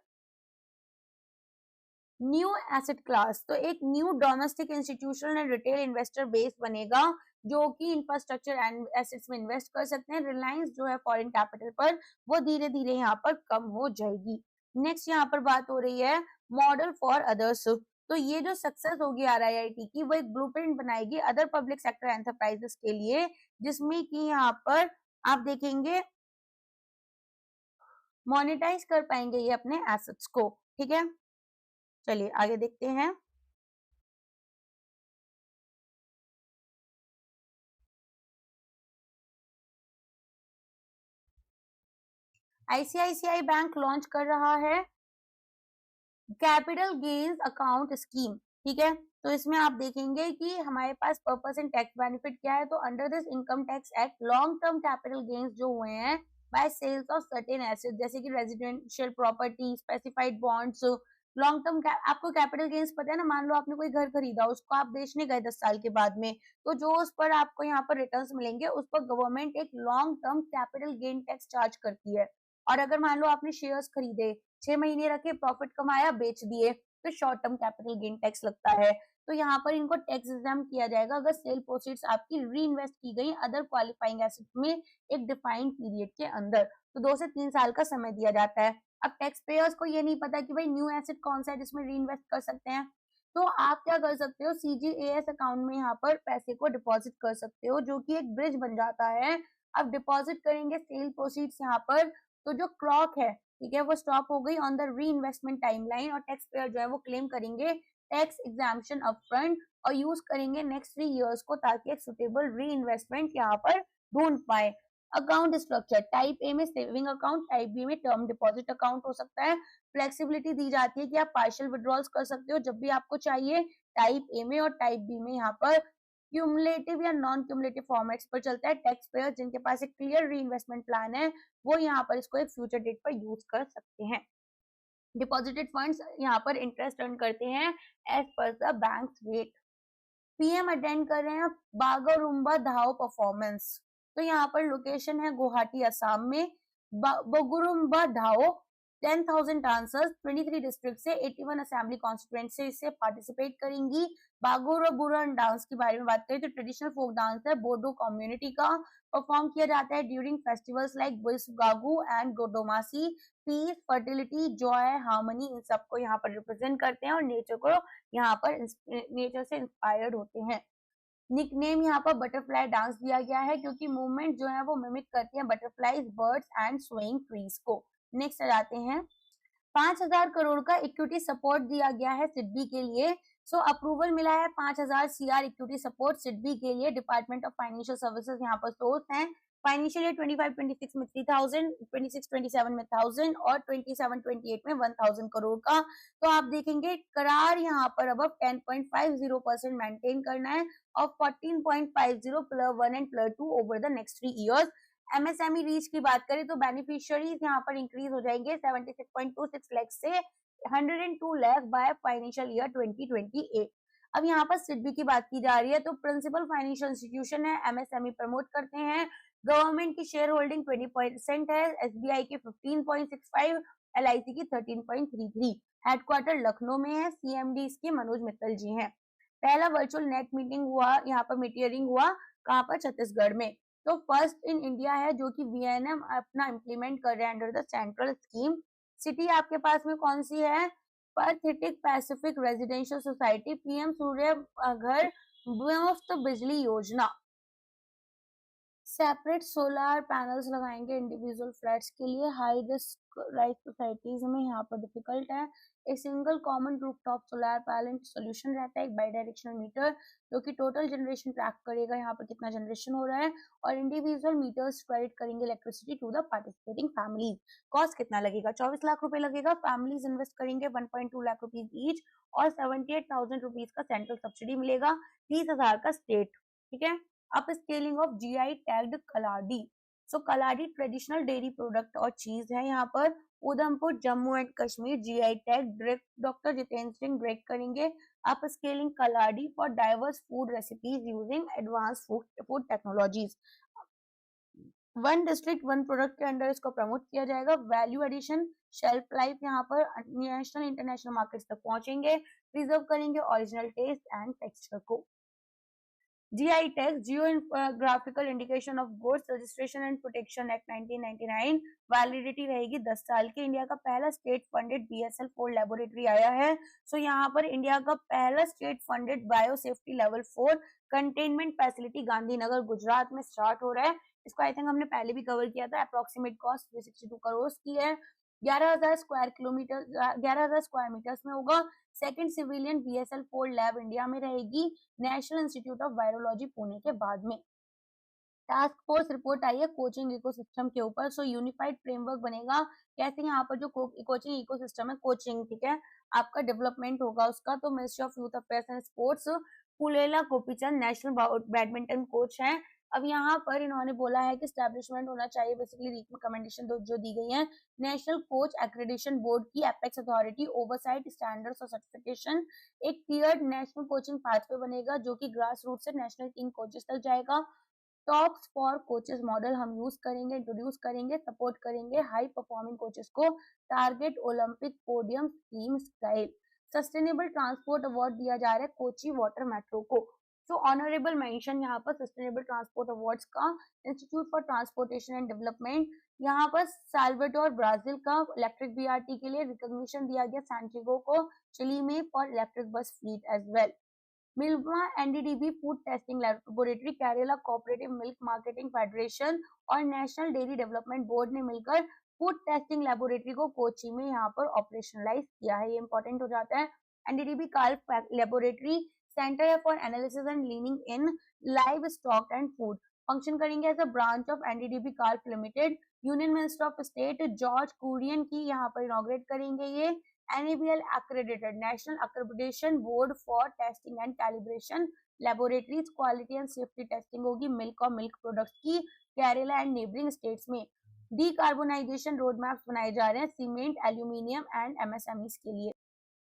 न्यू एसेट क्लास, तो एक new domestic institutional and retail investor base बनेगा जो कि इंफ्रास्ट्रक्चर एंड एसेट्स में इन्वेस्ट कर सकते हैं। रिलायंस जो है फॉरेन कैपिटल पर, वो धीरे धीरे यहाँ पर कम हो जाएगी। नेक्स्ट यहाँ पर बात हो रही है मॉडल फॉर अदर्स, तो ये जो सक्सेस होगी RIIT की वो एक ब्लूप्रिंट बनाएगी अदर पब्लिक सेक्टर एंटरप्राइजेस के लिए, जिसमें कि यहाँ पर आप देखेंगे मोनेटाइज कर पाएंगे ये अपने एसेट्स को। ठीक है, चलिए आगे देखते हैं। ICICI बैंक लॉन्च कर रहा है कैपिटल गेन्स अकाउंट स्कीम। ठीक है, तो इसमें आप देखेंगे कि हमारे पास पर्पस एंड टैक्स बेनिफिट क्या है, तो under this income tax act long term capital gains जो हुए हैं by sales of certain asset, जैसे कि residential property, specified bonds, long term आपको कैपिटल गेन्स पता है ना, मान लो आपने कोई घर खरीदा, उसको आप बेचने गए 10 साल के बाद में, तो जो उस पर आपको यहाँ पर रिटर्न्स मिलेंगे उस पर गवर्नमेंट एक long term capital gain tax charge करती है। और अगर मान लो आपने शेयर्स खरीदे, 6 महीने रखे, प्रॉफिट कमाया, बेच दिए, तो short term capital gain tax लगता है। तो यहाँ पर इनको टैक्स एग्जाम किया जाएगा अगर सेल प्रोसीड्स आपकी री इन्वेस्ट की गई अदर क्वालिफाइंग एसेट में एक डिफाइंड पीरियड के अंदर, तो 2 से 3 साल का समय दिया जाता है। अब टैक्स पेयर्स को ये नहीं पता कि भाई न्यू एसेट कौन सा है जिसमें री इन्वेस्ट कर सकते हैं, तो आप क्या कर सकते हो, CGAS अकाउंट में यहाँ पर पैसे को डिपॉजिट कर सकते हो, जो कि एक ब्रिज बन जाता है। अब डिपॉजिट करेंगे सेल प्रोसीड्स यहाँ पर, तो जो क्लॉक है, ठीक है, वो स्टॉप हो गई ऑन द री इन्वेस्टमेंट टाइमलाइन, और टैक्स पेयर जो है वो क्लेम करेंगे टैक्स एग्जाम्पशन अपफ्रंट और यूज करेंगे नेक्स्ट 3 इयर्स को, ताकि एक सुटेबल री इन्वेस्टमेंट यहाँ पर ढूंढ पाए। अकाउंट स्ट्रक्चर, टाइप ए में सेविंग अकाउंट, टाइप बी में टर्म डिपॉजिट अकाउंट हो सकता है। फ्लेक्सिबिलिटी दी जाती है कि आप पार्शियल विड्रॉल्स कर सकते हो जब भी आपको चाहिए, टाइप ए में, और टाइप बी में यहाँ पर क्यूमुलेटिव या नॉन क्यूमुलेटिव फॉर्मेट्स पर चलता है। टैक्स पेयर जिनके पास एक क्लियर री इन्वेस्टमेंट प्लान है वो यहाँ पर इसको एक फ्यूचर डेट पर यूज कर सकते हैं। डिपॉजिटेड फंड्स यहाँ पर इंटरेस्ट अर्न करते हैं as per the bank rate. PM attend कर रहे हैं बागरुम्बा धाओ परफॉर्मेंस, तो यहाँ पर लोकेशन है गुवाहाटी असम में। बगुरुम्बा धाओ 10,000 डांसर्स 23 डिस्ट्रिक्ट से 81 असेंबली कॉन्स्टिट्यूएंसी से पार्टिसिपेट करेंगी। बागोर और बुरन डांस के बारे में बात करें तो ट्रेडिशनल फोक डांस है, बोडो कम्युनिटी का परफॉर्म किया जाता है during festivals like Bwisagu and गोडोमासी। पीस, फर्टिलिटी, जॉय, हार्मनी इन सबको यहाँ पर रिप्रेजेंट करते हैं और नेचर को यहाँ पर नेचर से इंस्पायर्ड होते हैं। निकनेम यहाँ पर बटरफ्लाई डांस दिया गया है क्योंकि मूवमेंट जो है वो मिमिक करती है butterflies, birds and swaying trees को। नेक्स्ट आ जाते हैं, 5,000 करोड़ का इक्विटी सपोर्ट दिया गया है सिडबी के लिए। सो अप्रूवल मिला है 5,000 CR इक्विटी सपोर्ट सिडबी के लिए। डिपार्टमेंट ऑफ फाइनेंशियल सर्विसेज यहाँ पर सोर्स हैं। फाइनेंशियल ईयर 25-26 में 3,000, 26-27 में 1,000 और 27-28 में 1,000 करोड़ का। तो आप देखेंगे करार यहाँ पर अब 10.50% मेंटेन करना है और 14.50 plus 1 and plus 2 over the next 3 years. MSME reach की बात करें तो बेनिफिशियरीज यहाँ पर इंक्रीज हो जाएंगे 76.26 लाख से 102 लाख बाय फाइनेंशियल ईयर 2028। अब यहाँ पर सिडबी की बात की जा रही है तो प्रिंसिपल फाइनेंशियल इंस्टीट्यूशन है, एमएसएमई प्रमोट करते हैं। गवर्नमेंट की शेयर होल्डिंग 20% है, एसबीआई की 15.65, एलआईसी की 13.33। हेडक्वार्टर लखनऊ में है, सीएमडी इसके मनोज मित्तल जी हैं। पहला वर्चुअल नेट मीटिंग हुआ यहाँ पर मीटियरिंग हुआ कहाँ पर, छत्तीसगढ़ में। तो फर्स्ट इन इंडिया है जो कि वीएनएम अपना इम्प्लीमेंट कर रहे हैं under the central scheme. City आपके पास में कौन सी है, पैथिटिक पैसिफिक रेजिडेंशियल सोसाइटी, पीएम सूर्य घर मुफ्त बिजली योजना। सेपरेट सोलर पैनल्स लगाएंगे इंडिविजुअल फ्लैट्स के लिए। हाई रिस्क लाइफ सोसाइटीज में यहाँ पर डिफिकल्ट है। एक single common rooftop solar panel solution रहता है, एक बाई डायरेक्शनल मीटर जो कि टोटल जनरेशन ट्रैक करेगा यहाँ पर कितना जनरेशन हो रहा है, और इंडिविजुअल मीटर्स क्रेडिट करेंगे electricity to the participating families. Cost कितना लगेगा, 24 लाख रुपए लगेगा। फैमिलीज इन्वेस्ट करेंगे 1.2 लाख रुपीज ईच और 78,000 रुपीज का सेंट्रल सब्सिडी मिलेगा, 30,000 का स्टेट। ठीक है। Up scaling of GI tagged Kaladi. So Kaladi traditional dairy product और चीज है यहाँ पर। Udhampur Jammu and Kashmir GI tag direct doctor Jitendra Singh direct करेंगे। Up scaling Kaladi for diverse food recipes using advance food technologies. One district one product के अंडर इसको प्रमोट किया जाएगा। वैल्यू एडिशन, शेल्फ लाइफ यहाँ पर नेशनल इंटरनेशनल मार्केट्स तक पहुंचेंगे। प्रिजर्व करेंगे ओरिजिनल टेस्ट एंड टेक्सचर को। GI tag geographical indication of goods registration and protection act 1999, validity रहेगी 10 साल की। इंडिया का पहला स्टेट फंडेड BSL-4 लेबोरेटरी आया है। सो यहाँ पर इंडिया का पहला state funded bio safety level 4 containment facility Gandhinagar Gujarat में स्टार्ट हो रहा है। इसको आई थिंक हमने पहले भी कवर किया था। अप्रोक्सीमेट कॉस्ट 362 करोड़ की है। 11,000 स्क्वायर मीटर्स में होगा। Second civilian BSL-4 lab India में रहेगी, national institute of virology Pune के बाद में। टास्क फोर्स रिपोर्ट आई है कोचिंग इकोसिस्टम के ऊपर। सो यूनिफाइड फ्रेमवर्क बनेगा कैसे, यहाँ पर जो कोचिंग इकोसिस्टम है, कोचिंग ठीक है आपका डेवलपमेंट होगा उसका। तो ministry of youth affairs and sports, Pullela Gopichand national badminton coach हैं। अब यहाँ पर इन्होंने बोला है कि स्टैब्लिशमेंट होना चाहिए, बेसिकली रिकमेंडेशन जो दी गई है नेशनल कोच एक्रेडिटेशन बोर्ड की, एपेक्स अथॉरिटी ओवरसाइट स्टैंडर्ड्स और सर्टिफिकेशन। एक क्लियर नेशनल कोचिंग पाथवे बनेगा जो कि ग्रास रूट से नेशनल टीम कोचेस तक जाएगा। टॉप्स फॉर कोचेस मॉडल हम यूज करेंगे, इंट्रोड्यूस करेंगे, सपोर्ट करेंगे हाई परफॉर्मिंग कोचेस को। Target Olympic podium scheme style. Sustainable transport award दिया जा रहा है कोची वाटर मेट्रो को। तो ऑनरेबल मेंशन यहाँ पर सस्टेनेबल ट्रांसपोर्ट अवार्ड्स का institute for transportation and development. यहाँ पर साल्वाडोर ब्राजील का इलेक्ट्रिक BRT के लिए रिकॉग्निशन दिया गया सैंटियागो को चिली में for electric bus fleet as well. Milma NDDB food testing laboratory, Kerala cooperative milk marketing federation और नेशनल डेयरी डेवलपमेंट बोर्ड ने मिलकर फूड टेस्टिंग लेबोरेटरी को कोची में यहाँ पर ऑपरेशनलाइज किया है। ये इंपॉर्टेंट हो जाता है। NDDB CALF laboratory centre for analysis and learning in livestock and food, function करेंगे as a branch of NDDB CALF limited. Union minister of state George Kurian की यहाँ पर इनॉग्रेट करेंगे ये। NABL accredited National Accreditation Board for Testing and Calibration Laboratories, quality and safety testing होगी मिल्क और मिल्क प्रोडक्ट्स की केरला एंड नेबरिंग स्टेट्स में। डीकार्बोनाइजेशन रोड मैप्स बनाए जा रहे हैं सीमेंट, एल्यूमिनियम एंड MSMEs के लिए।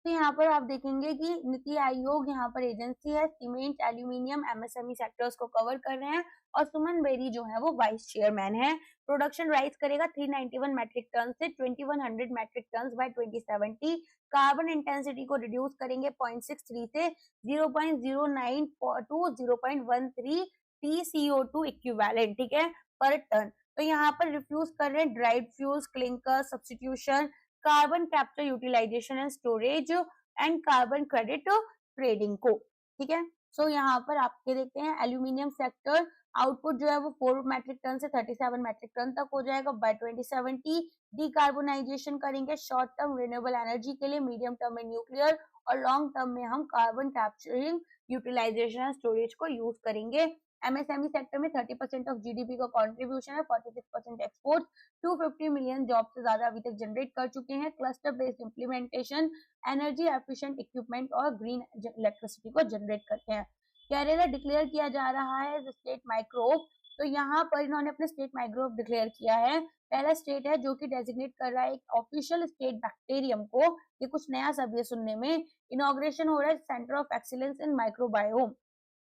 तो यहाँ पर आप देखेंगे कि नीति आयोग यहाँ पर एजेंसी है, सीमेंट, एल्यूमिनियम, एमएसएमई सेक्टर्स को कवर कर रहे हैं और सुमन बेरी जो है वो वाइस चेयरमैन है। प्रोडक्शन राइज करेगा 391 मैट्रिक टन से 2100 metric ton by 2070। Carbon intensity को रिड्यूस करेंगे 0.63 से 0.09 टू 0.13 TCO2 इक्विवेलेंट, ठीक है, पर टन। तो यहाँ पर रिफ्यूज कर रहे हैं dried fuels, clinker substitution, carbon capture utilisation and storage and carbon credit trading को, ठीक है। सो यहाँ पर आपके देखते हैं एल्यूमिनियम सेक्टर आउटपुट जो है वो 4 मैट्रिक टन से 37 मैट्रिक टन तक हो जाएगा बाय 2070। डिकार्बोनाइजेशन करेंगे शॉर्ट टर्म रिन्यूएबल एनर्जी के लिए, मीडियम टर्म में न्यूक्लियर और लॉन्ग टर्म में हम carbon capturing utilisation and storage को यूज करेंगे। एमएसएमई सेक्टर में 30% ऑफ जीडीपी का कंट्रीब्यूशन है, 46% एक्सपोर्ट, 250 मिलियन जॉब से ज्यादा अभी तक जनरेट कर चुके हैं। Cluster based implementation energy efficient equipment और ग्रीन इलेक्ट्रिसिटी को जनरेट करते हैं। केरला डिक्लेयर किया जा रहा है स्टेट माइक्रोब, तो यहाँ पर इन्होंने अपने स्टेट माइक्रोब डिक्लेयर किया है। पहला स्टेट है जो कि डेजिग्नेट कर रहा है एक ऑफिशियल स्टेट बैक्टीरियम को। ये कुछ नया सब ये सुनने में। इनॉग्रेशन हो रहा है centre of excellence in microbiome.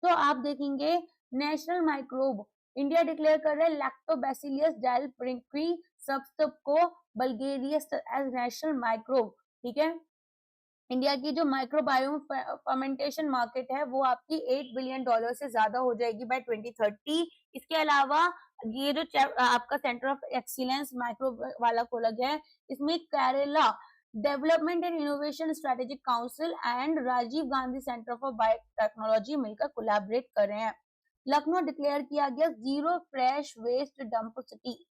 तो आप देखेंगे नेशनल माइक्रोब इंडिया डिक्लेयर कर रहा है लैक्टोबैसिलियस डेलप्रिंक्वी सबस्टब को बल्गेरियस एज नेशनल माइक्रोब, ठीक है। इंडिया की जो माइक्रोबायोम फर्मेंटेशन मार्केट है वो आपकी $8 बिलियन से ज्यादा हो जाएगी बाय 2030। इसके अलावा ये जो आपका सेंटर ऑफ एक्सीलेंस माइक्रो वाला खोला गया है, इसमें Kerala development and innovation strategic council and Rajiv Gandhi centre for biotechnology मिलकर कोलैबोरेट कर रहे हैं। लखनऊ डिक्लेयर किया गया zero fresh waste dump city.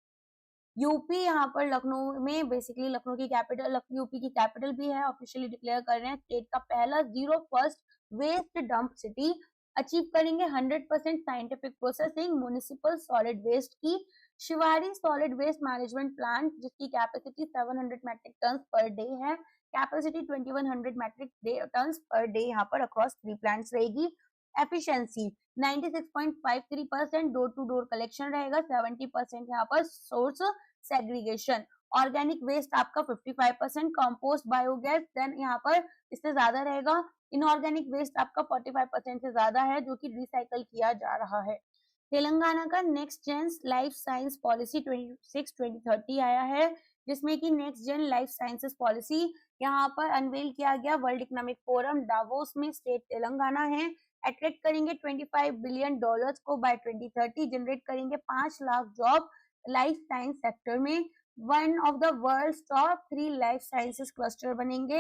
UP यहाँ पर लखनऊ में बेसिकली लखनऊ की कैपिटल, यूपी की कैपिटल भी है, ऑफिशियली डिक्लेयर कर रहे हैं स्टेट का पहला zero first waste dump city. Achieve करेंगे 100% scientific processing municipal solid waste की। Shivari solid waste management plant जिसकी capacity 700 metric ton per day है, capacity 2100 metric ton per day यहाँ पर अक्रॉस 3 प्लांट्स रहेगी। Efficiency 96.53% door to door collection रहेगा, 70% यहाँ पर सोर्स सेग्रीगेशन। ऑर्गेनिक वेस्ट आपका 55%, कंपोस्ट बायोगैस देन यहाँ पर इससे ज्यादा रहेगा। इनऑर्गेनिक वेस्ट आपका 45% से ज्यादा है जो कि रिसाइकल किया जा रहा है। तेलंगाना का next gen life science policy 26-2030 आया है, जिसमें कि next gen life sciences policy यहाँ पर अनवेल किया गया वर्ल्ड इकोनॉमिक फोरम डावोस में। स्टेट तेलंगाना है। अट्रैक्ट करेंगे 25 बिलियन डॉलर्स को बाय 2030, जनरेट करेंगे 5 lakh job life science sector में। One of the world top 3 life sciences cluster बनेंगे।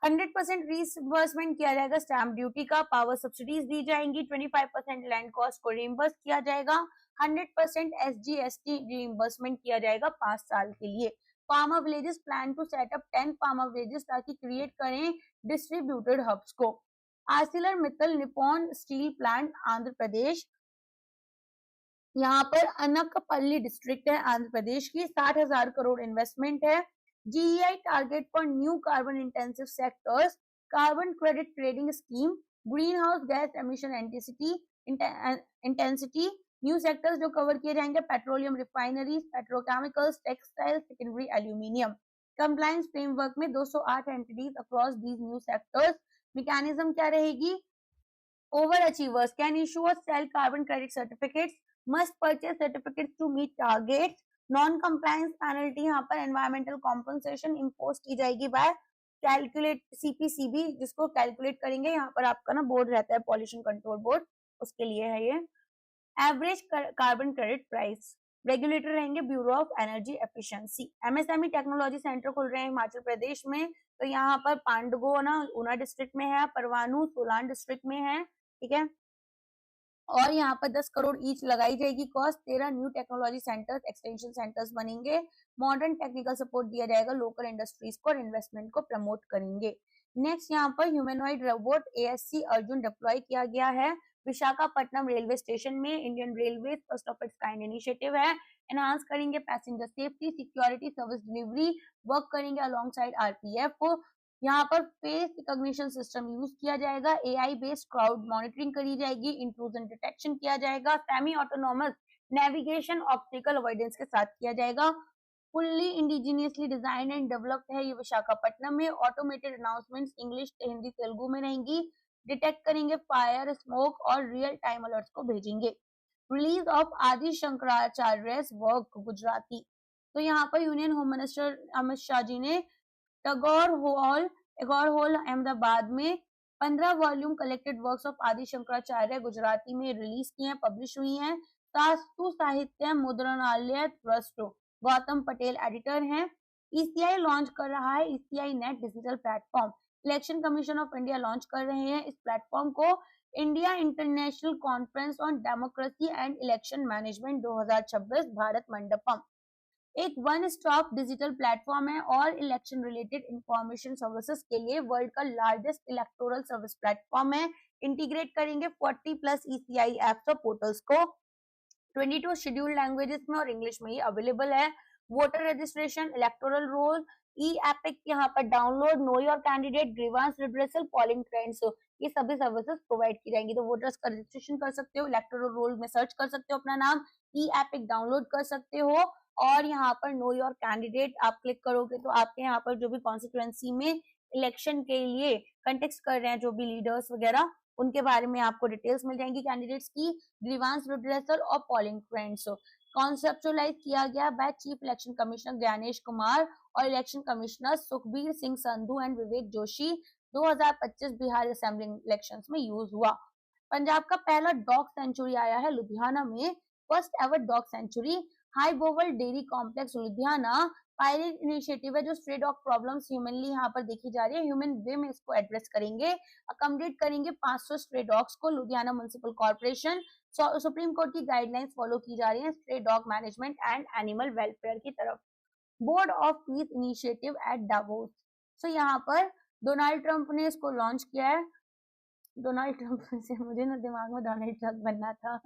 100% रीइंबर्समेंट किया जाएगा स्टैम्प ड्यूटी का, पावर सब्सिडीज दी जाएंगी, 25% लैंड कॉस्ट को रीइंबर्स किया जाएगा, 100% SGST रीइंबर्समेंट किया जाएगा 5 साल के लिए। Farmer villages plan to set up 10 farmer villages ताकि क्रिएट करें डिस्ट्रीब्यूटेड हब्स को। Arcelor Mittal Nippon steel plant Andhra Pradesh, यहाँ पर अनकपल्ली डिस्ट्रिक्ट है आंध्र प्रदेश की, 60,000 करोड़ इन्वेस्टमेंट है। GEI target for new carbon intensive sectors, carbon credit trading scheme, greenhouse gas emission intensity. New sectors जो कवर किए जाएंगे petroleum refineries, petrochemicals, textile, secondary aluminium. Compliance framework में 208 entities across these new sectors. Mechanism क्या रहेगी? ओवर अचीवर्स कैन इशू और sell carbon credit certificates, must purchase certificates to meet targets. Non compliance penalty यहाँ पर एनवायरमेंटल कॉम्पनसेशन इम्पोज की जाएगी बाय कैलकुलेट CPCB, जिसको कैलकुलेट करेंगे यहाँ पर आपका ना बोर्ड रहता है पॉल्यूशन कंट्रोल बोर्ड, उसके लिए है ये। Average carbon credit price, regulator रहेंगे bureau of energy efficiency. MSME technology centre खुल रहे हैं हिमाचल प्रदेश में, तो यहाँ पर पांडगोना ऊना डिस्ट्रिक्ट में है, परवाणु सोलान डिस्ट्रिक्ट में है, ठीक है। और यहाँ पर 10 करोड़ ईच लगाई जाएगी cost. 13 new technology centres extension centres बनेंगे। मॉडर्न टेक्निकल सपोर्ट दिया जाएगा लोकल इंडस्ट्रीज को और इन्वेस्टमेंट को प्रमोट करेंगे। नेक्स्ट यहाँ पर humanoid robot ASC Arjun deploy किया गया है विशाखापट्टनम रेलवे स्टेशन में। Indian railway first of its kind initiative है। एनहांस करेंगे passenger safety, security, service delivery, work करेंगे अलोंग साइड RPF। यहाँ पर फेस रिकॉग्निशन सिस्टम यूज किया जाएगा, AI बेस्ड क्राउड मॉनिटरिंग करी जाएगी, इंट्रूजन डिटेक्शन किया जाएगा, semi autonomous navigation obstacle avoidance के साथ किया जाएगा। Fully indigenously design and developed है ये विशाखापट्टनम में। Automated announcements English, Hindi, Telugu में रहेंगी। डिटेक्ट करेंगे फायर, स्मोक और रियल टाइम अलर्ट्स को भेजेंगे। रिलीज ऑफ आदि शंकराचार्य वर्क गुजराती। तो यहाँ पर union home minister Amit Shah ji ने टैगोर हॉल अहमदाबाद में 15 वॉल्यूम कलेक्टेड वर्क्स ऑफ आदि शंकराचार्य गुजराती में रिलीज किए हैं, पब्लिश हुई हैं। शास्तु साहित्य मुद्रणालय ट्रस्ट, गौतम पटेल एडिटर हैं। ईसीआई लॉन्च कर रहा है ECI net digital platform. Election commission of India launch कर रहे हैं इस प्लेटफॉर्म को। India international conference on democracy and election management 2026 Bharat Mandapam एक वन स्टॉप डिजिटल प्लेटफॉर्म है और इलेक्शन रिलेटेड इंफॉर्मेशन सर्विसेज के लिए वर्ल्ड का लार्जेस्ट इलेक्टोरल सर्विस प्लेटफॉर्म है। इंटीग्रेट करेंगे 40+ ईसीआई एप्स और पोर्टल्स को। 22 शेड्यूल्ड लैंग्वेजेस में और इंग्लिश में ही अवेलेबल है। Voter registration, electoral roll, e EPIC यहाँ पर download, know your candidate, grievance redressal, polling trends, ये सभी सर्विसेज प्रोवाइड की जाएंगी। तो वोटर्स का रजिस्ट्रेशन कर सकते हो, इलेक्टोरल रोल में सर्च कर सकते हो अपना नाम, ई एपिक डाउनलोड कर सकते हो और यहाँ पर नो योर कैंडिडेट आप क्लिक करोगे तो आपके यहाँ पर जो भी कॉन्स्टिट्यूएंसी में इलेक्शन के लिए कंटेस्ट कर रहे हैं जो भी लीडर्स वगैरह उनके बारे में आपको डिटेल्स मिल जाएंगी कैंडिडेट्स की। ग्रीवांस रिड्रेसल और पोलिंग ट्रेंड्स कॉन्सेप्चुअलाइज किया गया by chief election commissioner Gyanesh Kumar और election commissioner Sukhbir Singh Sandhu and Vivek Joshi. 2025 Bihar assembly elections में यूज हुआ। पंजाब का पहला डॉग सेंचुरी आया है लुधियाना में। First ever dog sanctuary Haibowal dairy complex Ludhiana pilot initiative है जो स्ट्रे डॉग प्रॉब्लम्स ह्यूमनली यहाँ पर देखी जा रही है, ह्यूमन वे में इसको एड्रेस करेंगे। अकोमोडेट करेंगे 500 स्ट्रे डॉग्स को। Ludhiana municipal corporation, supreme court की गाइडलाइंस फॉलो की जा रही है stray dog management and animal welfare की तरफ। Board of peace initiative at Davos. So यहाँ पर डोनाल्ड ट्रंप ने इसको लॉन्च किया है। डोनाल्ड ट्रंप से मुझे ना दिमाग में डोनाल्ड ट्रंप बनना था।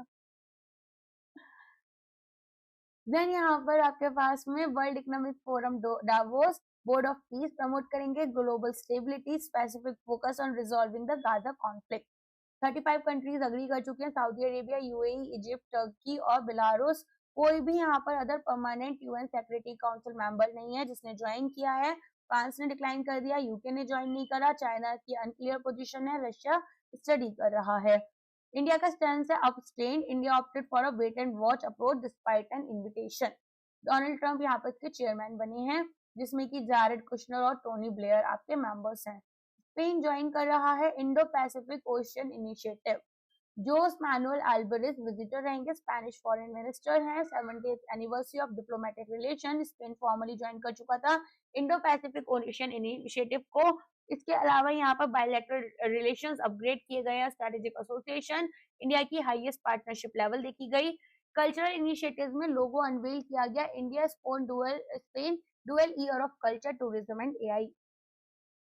देन यहाँ पर आपके पास में world economic forum Davos, board of peace promote करेंगे global stability, specific focus on resolving the Gaza conflict. 35 countries agree कर चुके हैं, Saudi Arabia, UAE, Egypt, Turkey और बेलारूस। कोई भी यहाँ पर other permanent UN secretary council member नहीं है जिसने ज्वाइन किया है। फ्रांस ने डिक्लाइन कर दिया, यूके ने ज्वाइन नहीं करा, चाइना की अनक्लियर पोजीशन है, रशिया स्टडी कर रहा है। इंडिया का स्टैंड है abstain, India opted for a wait and watch approach despite an invitation. Donald Trump यहाँ पर इसके चेयरमैन बने हैं जिसमें कि जारेड कुशनर और टोनी ब्लेयर आपके मेंबर्स हैं। स्पेन ज्वाइन कर रहा है Indo Pacific ocean initiative. Jose Manuel Alvarez visitor रहेंगे, स्पेनिश फॉरेन मिनिस्टर हैं। 70th anniversary of diplomatic relation, Spain formally join कर चुका था इंडो पैसिफिक ओशियन इनिशिएटिव को। इसके अलावा यहाँ पर बायलैटरल रिलेशंस अपग्रेड किए गए हैं, स्ट्रेटेजिक एसोसिएशन, इंडिया की हाईएस्ट पार्टनरशिप लेवल देखी गई। कल्चरल इनिशिएटिव्स में लोगो अनवेल किया गया, इंडिया स्पोन Spain dual year of culture, tourism and AI.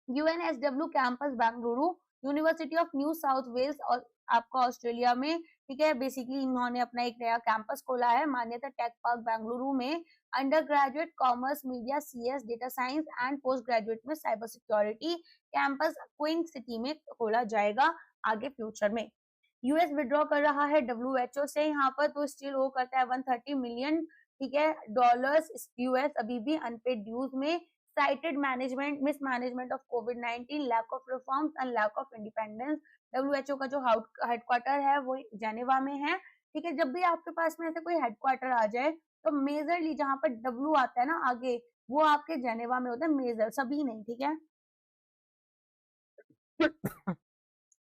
UNSW campus Bengaluru, university of New South Wales और आपका ऑस्ट्रेलिया में, ठीक है। बेसिकली इन्होंने अपना एक नया कैंपस खोला है मान्यता टेक पार्क बेंगलुरु में। Undergraduate commerce, media, CS, data science and post graduate में cyber security campus queen city में खोला जाएगा आगे फ्यूचर में। यूएस विड्रॉ कर रहा है डब्ल्यूएचओ से यहाँ पर, तो स्टिल वो करता है 130 मिलियन, ठीक है, डॉलर्स यूएस अभी भी अनपेड ड्यूज में। cited management mismanagement of COVID-19, lack of reforms and lack of independence। WHO का जो हेडक्वार्टर है वो जेनेवा में है, ठीक है। जब भी आपके पास में ऐसे कोई हेडक्वार्टर आ जाए तो मेजरली जहां पर W आता है ना आगे, वो आपके जेनेवा में होता है, मेजर, सभी नहीं, ठीक है।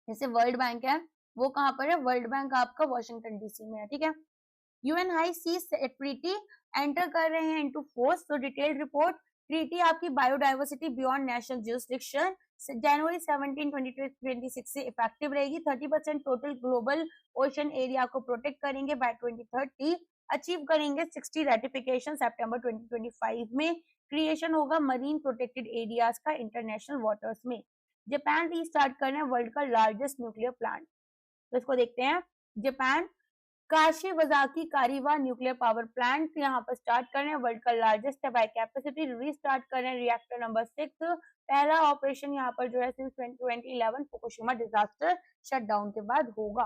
जैसे वर्ल्ड बैंक है वो कहाँ पर है, वर्ल्ड बैंक आपका वॉशिंगटन डीसी में है, ठीक है। यूएन हाई सी ट्रीटी एंटर कर रहे हैं इनटू फोर्स। तो डिटेल्ड रिपोर्ट, ट्रीटी आपकी बायोडाइवर्सिटी बियॉन्ड नेशनल जुरिस्डिक्शन जनवरी 17, 2026 से इफेक्टिव रहेगी। 30% टोटल ग्लोबल ओशन एरिया को प्रोटेक्ट करेंगे बाय 2030। अचीव करेंगे 60 रेटिफिकेशन सितंबर 2025 में। क्रिएशन होगा मरीन प्रोटेक्टेड एरियाज का इंटरनेशनल वाटर्स में। जापान रीस्टार्ट कर रहे हैं वर्ल्ड का लार्जेस्ट न्यूक्लियर प्लांट, तो इसको देखते हैं। Japan Kashiwazaki Kariwa nuclear power plant यहाँ पर स्टार्ट कर रहे हैं, वर्ल्ड का लार्जेस्ट है बाय कैपेसिटी। रीस्टार्ट कर रहे हैं रिएक्टर नंबर 6। पहला ऑपरेशन यहाँ पर जो है सिंस 2011 फुकुशिमा डिजास्टर शटडाउन के बाद होगा।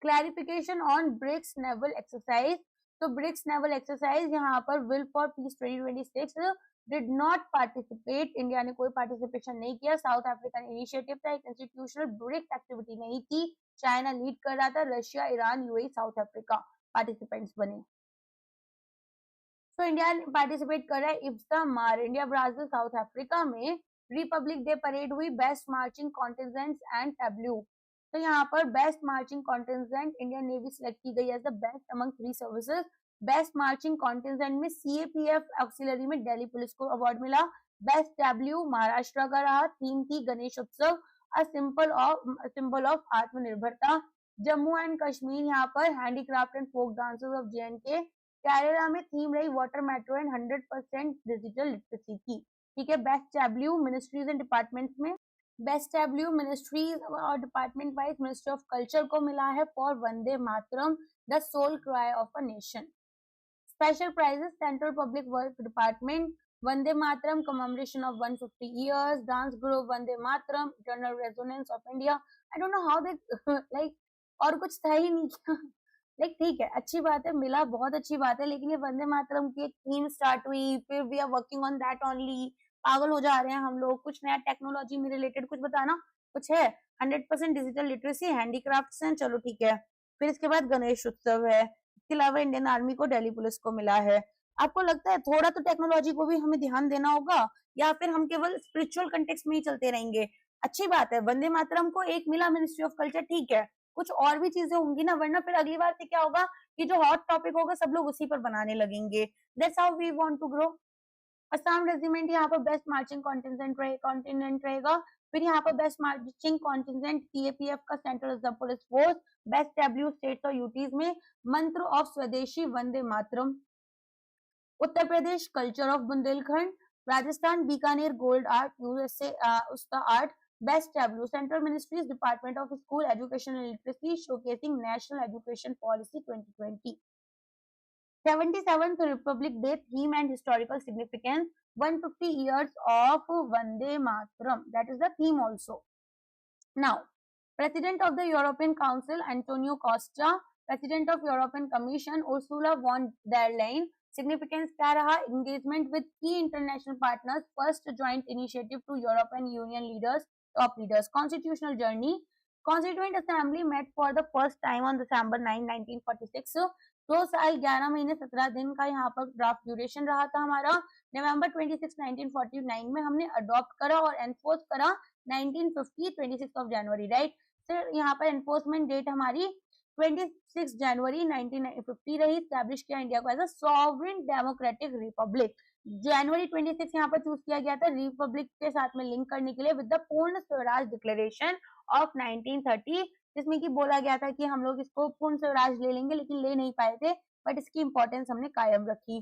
Clarification on BRICS naval exercise, तो ब्रिक्स नेवल एक्सरसाइज यहाँ पर will for peace 2026 did not participate, India ने कोई पार्टिसिपेशन नहीं किया। साउथ अफ्रीकन इनिशिएटिव था, एक इंस्टीट्यूशनल ब्रिक्स एक्टिविटी नहीं थी। चाइना लीड कर रहा था, Russia, Iran, UAE, South Africa participants बने। तो इंडिया पार्टिसिपेट कर रहा है इफ्ता मार, इंडिया ब्राजील साउथ अफ्रीका में रिपब्लिक डे परेड हुई, best marching contingent and tableau. तो यहाँ पर best marching contingent Indian navy select की गई as the best among 3 services. Best marching contingent में सीएपीएफ ऑक्सिलरी में दिल्ली पुलिस को अवार्ड मिला। बेस्ट टैब्लू महाराष्ट्र का रहा। थीम थी गणेश उत्सव, अ सिंबल ऑफ आत्मनिर्भरता। जम्मू एंड कश्मीर यहाँ पर handicraft and folk dances of J and K. Kerala में थीम रही water metro and 100% digital literacy की। ठीक है, best tableau ministries and departments में बेस्ट टैब्लू मिनिस्ट्रीज और department wise ministry of culture को मिला है for Vande Mataram, the soul cry of a nation. Special prizes central public work department Vande Mataram commemoration of 150 years, dance group Vande Mataram, eternal resonance of India. I don't know how they like, और कुछ था ही नहीं लाइक ठीक है, अच्छी बात है, मिला, बहुत अच्छी बात है, लेकिन ये वंदे मातरम की एक थीम स्टार्ट हुई, फिर we are working on that only. पागल हो जा रहे हैं हम लोग। कुछ नया टेक्नोलॉजी में रिलेटेड कुछ बताना, कुछ है? 100% डिजिटल लिटरेसी, हैंडीक्राफ्ट्स हैं, चलो ठीक है। फिर इसके बाद गणेश उत्सव है, इसके अलावा इंडियन आर्मी को, दिल्ली पुलिस को मिला है। आपको लगता है थोड़ा तो टेक्नोलॉजी को भी हमें ध्यान देना होगा, या फिर हम केवल स्पिरिचुअल कंटेक्स्ट में ही चलते रहेंगे? अच्छी बात है, वंदे मातरम को एक मिला मिनिस्ट्री ऑफ कल्चर, ठीक है, कुछ और भी चीजें होंगी ना, वरना फिर अगली बार से क्या होगा कि जो हॉट टॉपिक होगा सब लोग उसी पर बनाने लगेंगे। That's how we want to grow. Assam regiment यहाँ पर बेस्ट मार्चिंग कॉन्टिनेंट रहेगा। फिर यहाँ पर बेस्ट मार्चिंग कॉन्टिजेंट सीएपीएफ का central reserve police force. Best W states और यूटीज में mantra of swadeshi Vande Mataram. Uttar Pradesh culture of Bundelkhand. Rajasthan Bikaner gold art, USA उसका art. Best W central ministries department of school education and literacy showcasing national education policy 2020। 77th Republic Day theme and historical significance, 150 years of Vande Mataram. That is the theme also. Now, President of the European Council Antonio Costa, President of European Commission Ursula von der Leyen. Significance क्या रहा? Engagement with key international partners, first joint initiative to European Union leaders, top leaders. Constitutional journey. Constituent Assembly met for the first time on December 9, 1946. 2 साल 11 महीने 17 दिन का यहाँ पर ड्राफ्ट ड्यूरेशन रहा था हमारा। नवंबर 26, 1949 में हमने अडॉप्ट करा और एनफोर्स करा 1950, 26 ऑफ जनवरी, राइट। फिर यहाँ पर एनफोर्समेंट डेट हमारी 26 जनवरी 1950 रही। स्टैब्लिश किया इंडिया को as a sovereign democratic republic. जनवरी 26 यहाँ पर चूज किया गया था रिपब्लिक के साथ में लिंक करने के लिए विद द पूर्ण स्वराज डिक्लेरेशन ऑफ 1930, जिसमें कि बोला गया था कि हम लोग इसको पूर्ण स्वराज ले लेंगे, लेकिन ले नहीं पाए थे, बट इसकी इंपॉर्टेंस हमने कायम रखी।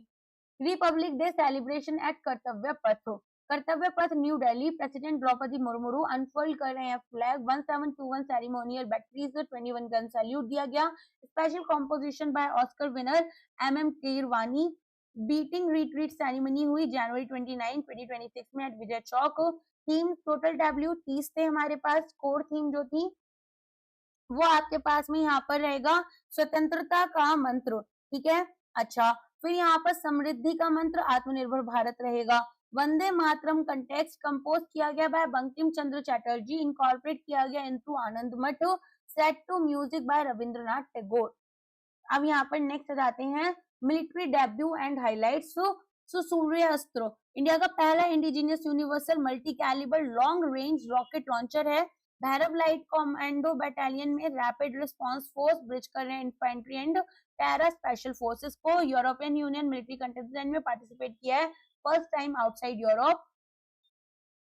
रिपब्लिक डे सेलिब्रेशन एट कर्तव्य पथ। कर्तव्य पथ न्यू दिल्ली, प्रेसिडेंट द्रौपदी मुर्मू अनफोल्ड कर रहे हैं flag. 1721 ceremonial batteries 21 gun salute दिया गया। Special composition by Oscar winner M Keeravani. Beating retreat ceremony हुई जनवरी 29, 2026 में at Vijay Chowk. Theme total W 30 थे हमारे पास। कोर थीम जो थी वो आपके पास में यहाँ पर रहेगा स्वतंत्रता का मंत्र, ठीक है। अच्छा, फिर यहाँ पर समृद्धि का मंत्र आत्मनिर्भर भारत रहेगा। वंदे मातरम कंटेक्स्ट कंपोज किया गया बाय बंकिम चंद्र चटर्जी, इनकॉर्पोरेट किया गया into Anand Math, set to music by Rabindranath Tagore. अब यहाँ पर नेक्स्ट जाते हैं military debut and highlights. Suryastra India का पहला indigenous universal multi calibre long range rocket launcher है। भैरव लाइट कमांडो बटालियन में रैपिड रिस्पांस फोर्स ब्रिज कर रहे हैं infantry and para special forces को। यूरोपियन यूनियन मिलिट्री कंटिजेंट में पार्टिसिपेट किया है फर्स्ट टाइम आउटसाइड यूरोप।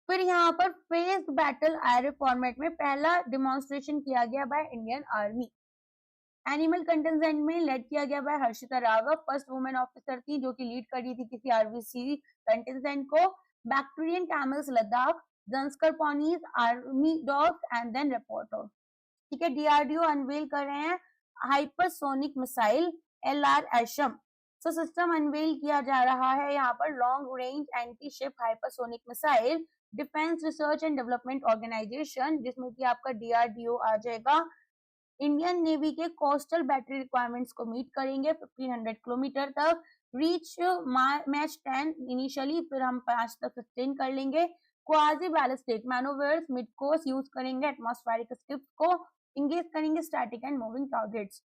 फिर यहाँ पर फेस्ड बैटल आयरन फॉर्मेट में पहला डिमॉन्स्ट्रेशन किया गया by Indian army. Animal contingent में लेड किया गया by Harshita Raghav, first women officer थी जो कि लीड कर रही थी किसी आरबीसी कंटिजेंट को। Bactrian camels Ladakh, Zanskar ponies, army dogs and then reporter, ठीक है। डीआरडीओ अनवेल कर रहे हैं hypersonic missile LR AShM. So system unveil किया जा रहा है यहाँ पर long range anti ship hypersonic missile defence research and development organisation, जिसमें कि आपका डीआरडीओ आ जाएगा। इंडियन नेवी के कोस्टल बैटरी रिक्वायरमेंट्स को मीट करेंगे 1500 किलोमीटर तक, रीच मैच 10 इनिशियली, फिर हम 5 तक सस्टेन कर लेंगे। Quasi ballistic manoeuvres mid course use करेंगे, एटमॉस्फेरिक स्क्रिप्ट को इंगेज करेंगे, static and moving targets.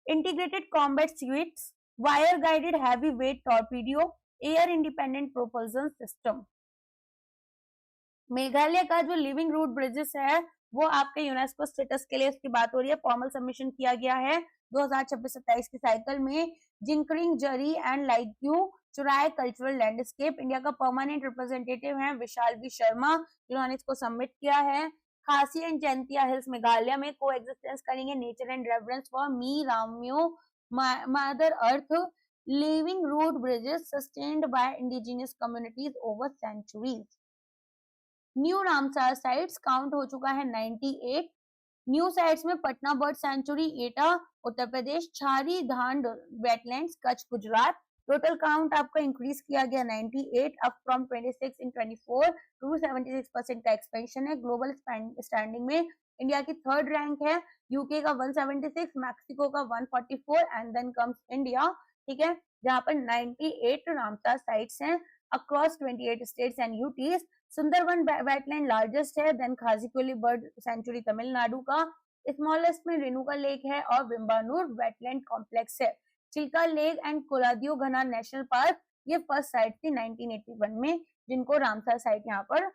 Integrated combat suites, wire guided heavyweight torpedo, air independent propulsion system. Meghalaya का जो लिविंग रूट ब्रिजेस है वो आपके यूनेस्को स्टेटस के लिए उसकी बात हो रही है, फॉर्मल सबमिशन किया गया है 2026-27 की साइकिल में। जिंकरिंग जरी एंड लाइक्यू चुराए कल्चरल लैंडस्केप, इंडिया का परमानेंट रिप्रेजेंटेटिव है विशाल वी शर्मा, जिन्होंने इसको सबमिट किया है। खासी एंड जैंतिया हिल्स मेघालय में को एग्जिस्टेंस करेंगे, nature and reference for Meiramew mother earth, living root bridges sustained by indigenous communities over centuries. New Ramsar sites count हो चुका है 98। न्यू साइट्स में पटना बर्ड सेंचुरी एटा Uttar Pradesh, Chhari Dhand wetlands Kutch Gujarat. Total count आपका इंक्रीज किया गया 98 अप फ्रॉम 26 इन 24 टू 76% का एक्सपेंशन है। ग्लोबल स्टैंडिंग में इंडिया की थर्ड रैंक है, यूके का 176, मैक्सिको का 144 एंड देन कम्स इंडिया, ठीक है, जहां पर 98 रामसार साइट्स हैं across 28 states and UTs. Sundarban wetland largest है, देन खाजीकुली बर्ड सेंचुरी तमिलनाडु का, स्मॉलेस्ट में रेणुका लेक है और विम्बानूर वेटलैंड कॉम्प्लेक्स है। चिल्का लेक एंड कोलादियो घना नेशनल पार्क ये फर्स्ट साइट थी 1981 में, जिनको रामसर साइट यहाँ पर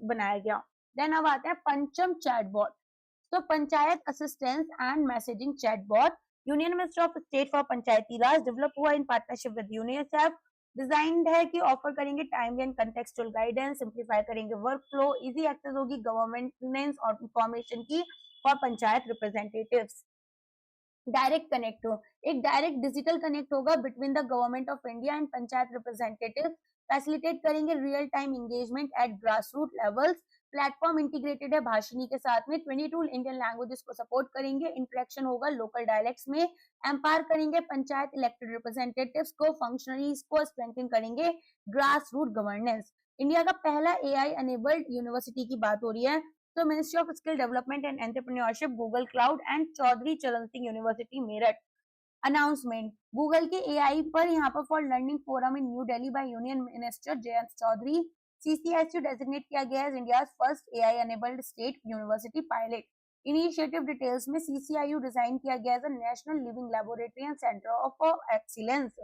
बनाया गया। देन अब आते हैं पंचम चैटबॉट। तो panchayat assistance and messaging chatbot, union minister of state for panchayati raj, develop हुआ in partnership with UNICEF, designed है कि ऑफर करेंगे timely and contextual guidance, simplify करेंगे वर्क फ्लो, इजी एक्सेस होगी गवर्नमेंट और इंफॉर्मेशन की for panchayat representatives. Direct connect हो, एक डायरेक्ट डिजिटल कनेक्ट होगा between the government of India and panchayat representative, facilitate करेंगे real time engagement at grass root levels. Platform integrated है भाषिनी के साथ में, 22 इंडियन लैंग्वेजेस को सपोर्ट करेंगे, इंटरेक्शन होगा लोकल डायलेक्ट्स में, एम्पावर करेंगे पंचायत इलेक्टेड रिप्रेजेंटेटिव्स को, फंक्शनरीज को स्ट्रेंथन करेंगे ग्रास रूट गवर्नेंस। इंडिया का पहला एआई एनेबल्ड यूनिवर्सिटी की बात हो रही है, तो ministry of skill development and entrepreneurship, Google cloud and Chaudhary Charan Singh university Meerut. Announcement, Google के एआई पर यहाँ पर for learning forum in New Delhi by union minister Jayant Chaudhary. CCSU designate किया गया है India first AI enabled state university pilot. Initiative details में सीसीआईयू डिजाइन किया गया है national living laboratory and centre of excellence.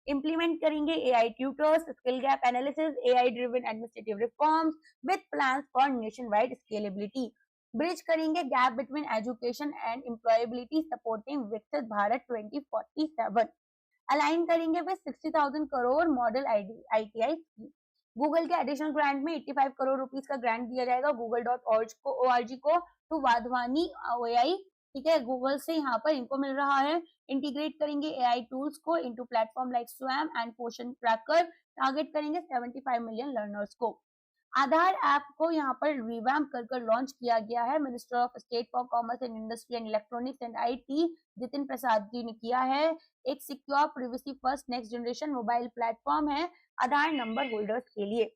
Implement करेंगे AI tutors, skill gap analysis, AI driven administrative reforms with plans for nationwide scalability. Bridge करेंगे gap between education and employability, supporting Viksit Bharat 2047। Align करेंगे with 60,000 crore model ITI. Google के एडिशनल ग्रांट में 85 करोड़ रुपीस का ग्रांट दिया जाएगा google.org को टू वाधवानी ओएआई, ठीक है, गूगल से यहाँ पर इनको मिल रहा है। इंटीग्रेट करेंगे एआई टूल्स को इनटू प्लेटफॉर्म लाइक स्वयं एंड पोषण ट्रैकर, टारगेट करेंगे 75 मिलियन लर्नर्स को। आधार ऐप को यहाँ पर रिवैम्प कर लॉन्च किया गया है, minister of state for commerce and industry and electronics and IT Jitin Prasad ji ने किया है। एक secure privacy first next generation mobile platform है आधार नंबर होल्डर्स के लिए।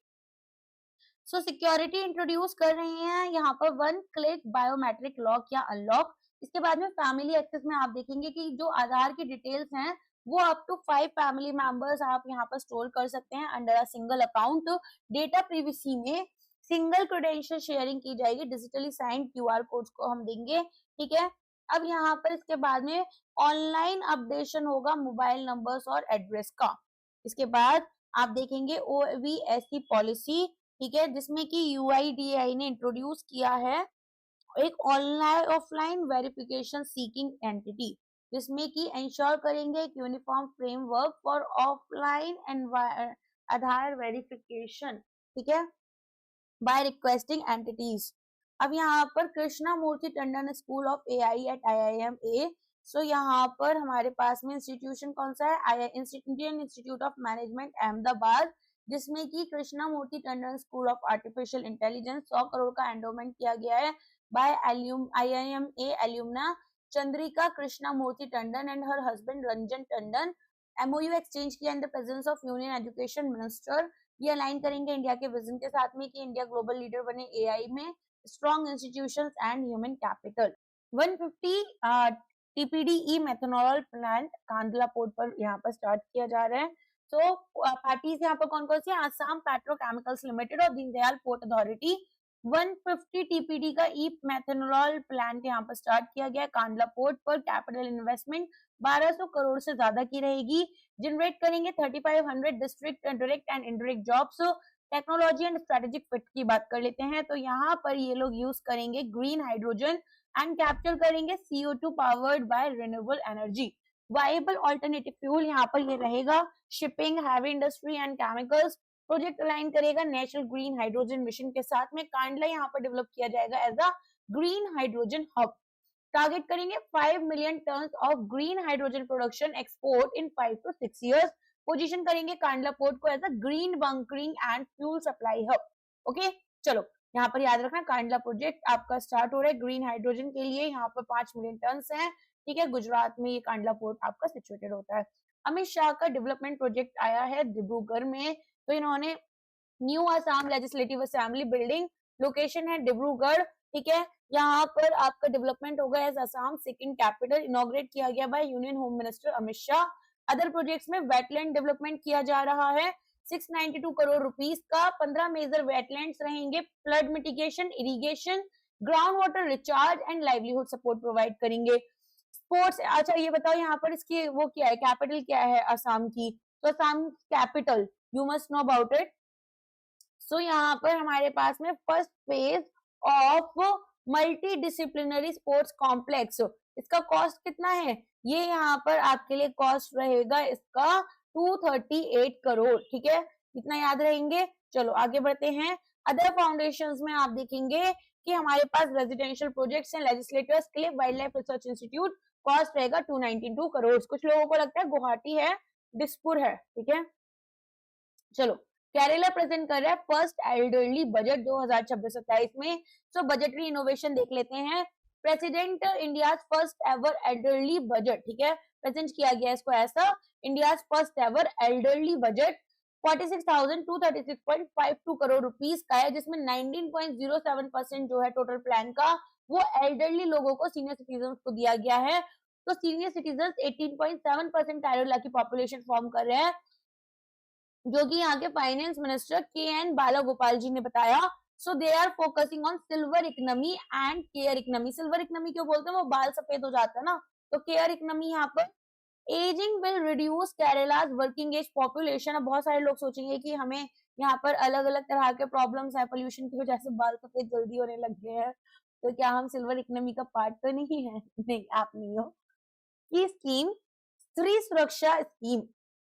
सो सिक्योरिटी इंट्रोड्यूस कर रही हैं यहाँ पर 1 क्लिक बायोमेट्रिक लॉक या अनलॉक। इसके बाद में फैमिली एक्सेस में आप देखेंगे कि जो आधार की डिटेल्स हैं वो अप टू 5 फैमिली मेंबर्स आप यहाँ पर स्टोर कर सकते हैं under a single account. Data privacy में सिंगल क्रेडेंशियल शेयरिंग की जाएगी, डिजिटली साइंड क्यूआर कोड्स को हम देंगे, ठीक है। अब यहाँ पर इसके बाद में ऑनलाइन अपडेशन होगा मोबाइल नंबर्स और एड्रेस का। इसके बाद आप देखेंगे ओवीएससी पॉलिसी, ठीक है, जिसमें कि यूआईडीएआई ने इंट्रोड्यूस किया है एक online offline verification seeking entity, जिसमें कि इंश्योर करेंगे एक uniform framework for offline and Aadhaar verification, ठीक है, बाय रिक्वेस्टिंग एंटिटीज। अब यहाँ पर Krishna Murthy Tandon school of AI at IIMA, so यहाँ पर हमारे पास में इंस्टीट्यूशन कौन सा है, Indian institute of management Ahmedabad, जिसमें कि Krishna Murthy Tandon school of artificial intelligence 100 crore का एंडोमेंट किया गया है by IIMA एल्यूमना Chandrika Krishna Murthy Tandon and her husband Ranjan Tandon. MOU exchange किया in the presence of union education minister. ये अलाइन करेंगे इंडिया के विजन के साथ में कि इंडिया ग्लोबल लीडर बने एआई में, strong institutions and human capital. 150 TPD methanol plant Kandla port पर यहाँ पर स्टार्ट किया जा रहा है। तो पार्टीज यहाँ पर कौन कौन सी, आसाम पेट्रोकेमिकल्स लिमिटेड और दीनदयाल पोर्ट अथॉरिटी। 150 टीपीडी का ई मेथनॉल प्लांट यहाँ पर स्टार्ट किया गया कांडला पोर्ट पर। कैपिटल इन्वेस्टमेंट 1200 करोड़ से ज्यादा की रहेगी। जनरेट करेंगे 3500 district direct and indirect jobs. Technology and strategic fit की बात कर लेते हैं, तो यहाँ पर ये लोग यूज करेंगे ग्रीन हाइड्रोजन एंड कैप्चर करेंगे CO2 powered by renewable energy. Viable alternative fuel यहाँ पर ये रहेगा। Shipping, heavy industry and chemicals. Project align करेगा नेशनल ग्रीन हाइड्रोजन मिशन के साथ में। कांडला यहाँ पर डेवलप किया जाएगा as a green hydrogen hub. Target करेंगे 5 million ton of green hydrogen production export in 5 to 6 years। Position करेंगे कांडला पोर्ट को as a green bunkering and fuel supply hub. Okay, चलो यहाँ पर याद रखना कांडला प्रोजेक्ट आपका स्टार्ट हो रहा है ग्रीन हाइड्रोजन के लिए। यहाँ पर 5 मिलियन टन है, ठीक है। गुजरात में ये कांडला पोर्ट आपका सिचुएटेड होता है। अमित शाह का डेवलपमेंट प्रोजेक्ट आया है डिब्रूगढ़ में, तो इन्होंने new Assam legislative assembly building, location है डिब्रूगढ़, ठीक है। यहाँ पर आपका डेवलपमेंट होगा as Assam second capital. Inaugurate किया गया by union home minister Amit Shah. Other projects में वेटलैंड डेवलपमेंट किया जा रहा है 692 करोड़ रुपीस का। 15 मेजर वेटलैंड्स रहेंगे। Flood mitigation, irrigation, ground water recharge and livelihood support provide करेंगे। स्पोर्ट्स, अच्छा ये बताओ यहाँ पर इसकी वो क्या है, कैपिटल क्या है असम की, तो Assam capital you must know about it. So यहाँ पर हमारे पास में first phase of multidisciplinary sports complex, इसका कॉस्ट कितना है, ये यहाँ पर आपके लिए कॉस्ट रहेगा इसका 238 करोड़, ठीक है। इतना याद रहेंगे। चलो आगे बढ़ते हैं। अदर फाउंडेशंस में आप देखेंगे कि हमारे पास रेजिडेंशियल प्रोजेक्ट्स हैं लेजिस्लेटर्स के लिए। Wild life research institute cost रहेगा 292 करोड़। कुछ लोगों को लगता है गुवाहाटी है, दिसपुर है, ठीक है। चलो केरला प्रेजेंट कर रहा है फर्स्ट एल्डरली बजट 2026-27 में। सो बजटरी इनोवेशन देख लेते हैं। President India first ever elderly budget, ठीक है, प्रेजेंट किया गया इसको ऐसा, India first ever elderly budget 46,236.52 crore rupees का है, जिसमें 19.07% जो है टोटल प्लान का वो एल्डरली लोगों को, सीनियर सिटीजन को दिया गया है। तो सीनियर सिटीजन 18.7% केरला की पॉपुलेशन फॉर्म कर रहे हैं, जो कि यहाँ के finance minister KN Balagopal ji ने बताया। So they are focusing on silver economy and care economy. Silver economy क्यों बोलते हैं, वो बाल सफेद हो जाता है ना, तो केयर इकोनॉमी यहाँ पर। Ageing will reduce Kerala's working age population. अब बहुत सारे लोग सोचेंगे कि हमें यहाँ पर अलग अलग तरह के प्रॉब्लम्स है, पोल्यूशन की वजह से बाल सफेद जल्दी होने लग गए हैं, तो क्या हम सिल्वर इकोनॉमी का पार्ट तो नहीं है? नहीं, आप नहीं हो। ये स्कीम स्त्री सुरक्षा स्कीम,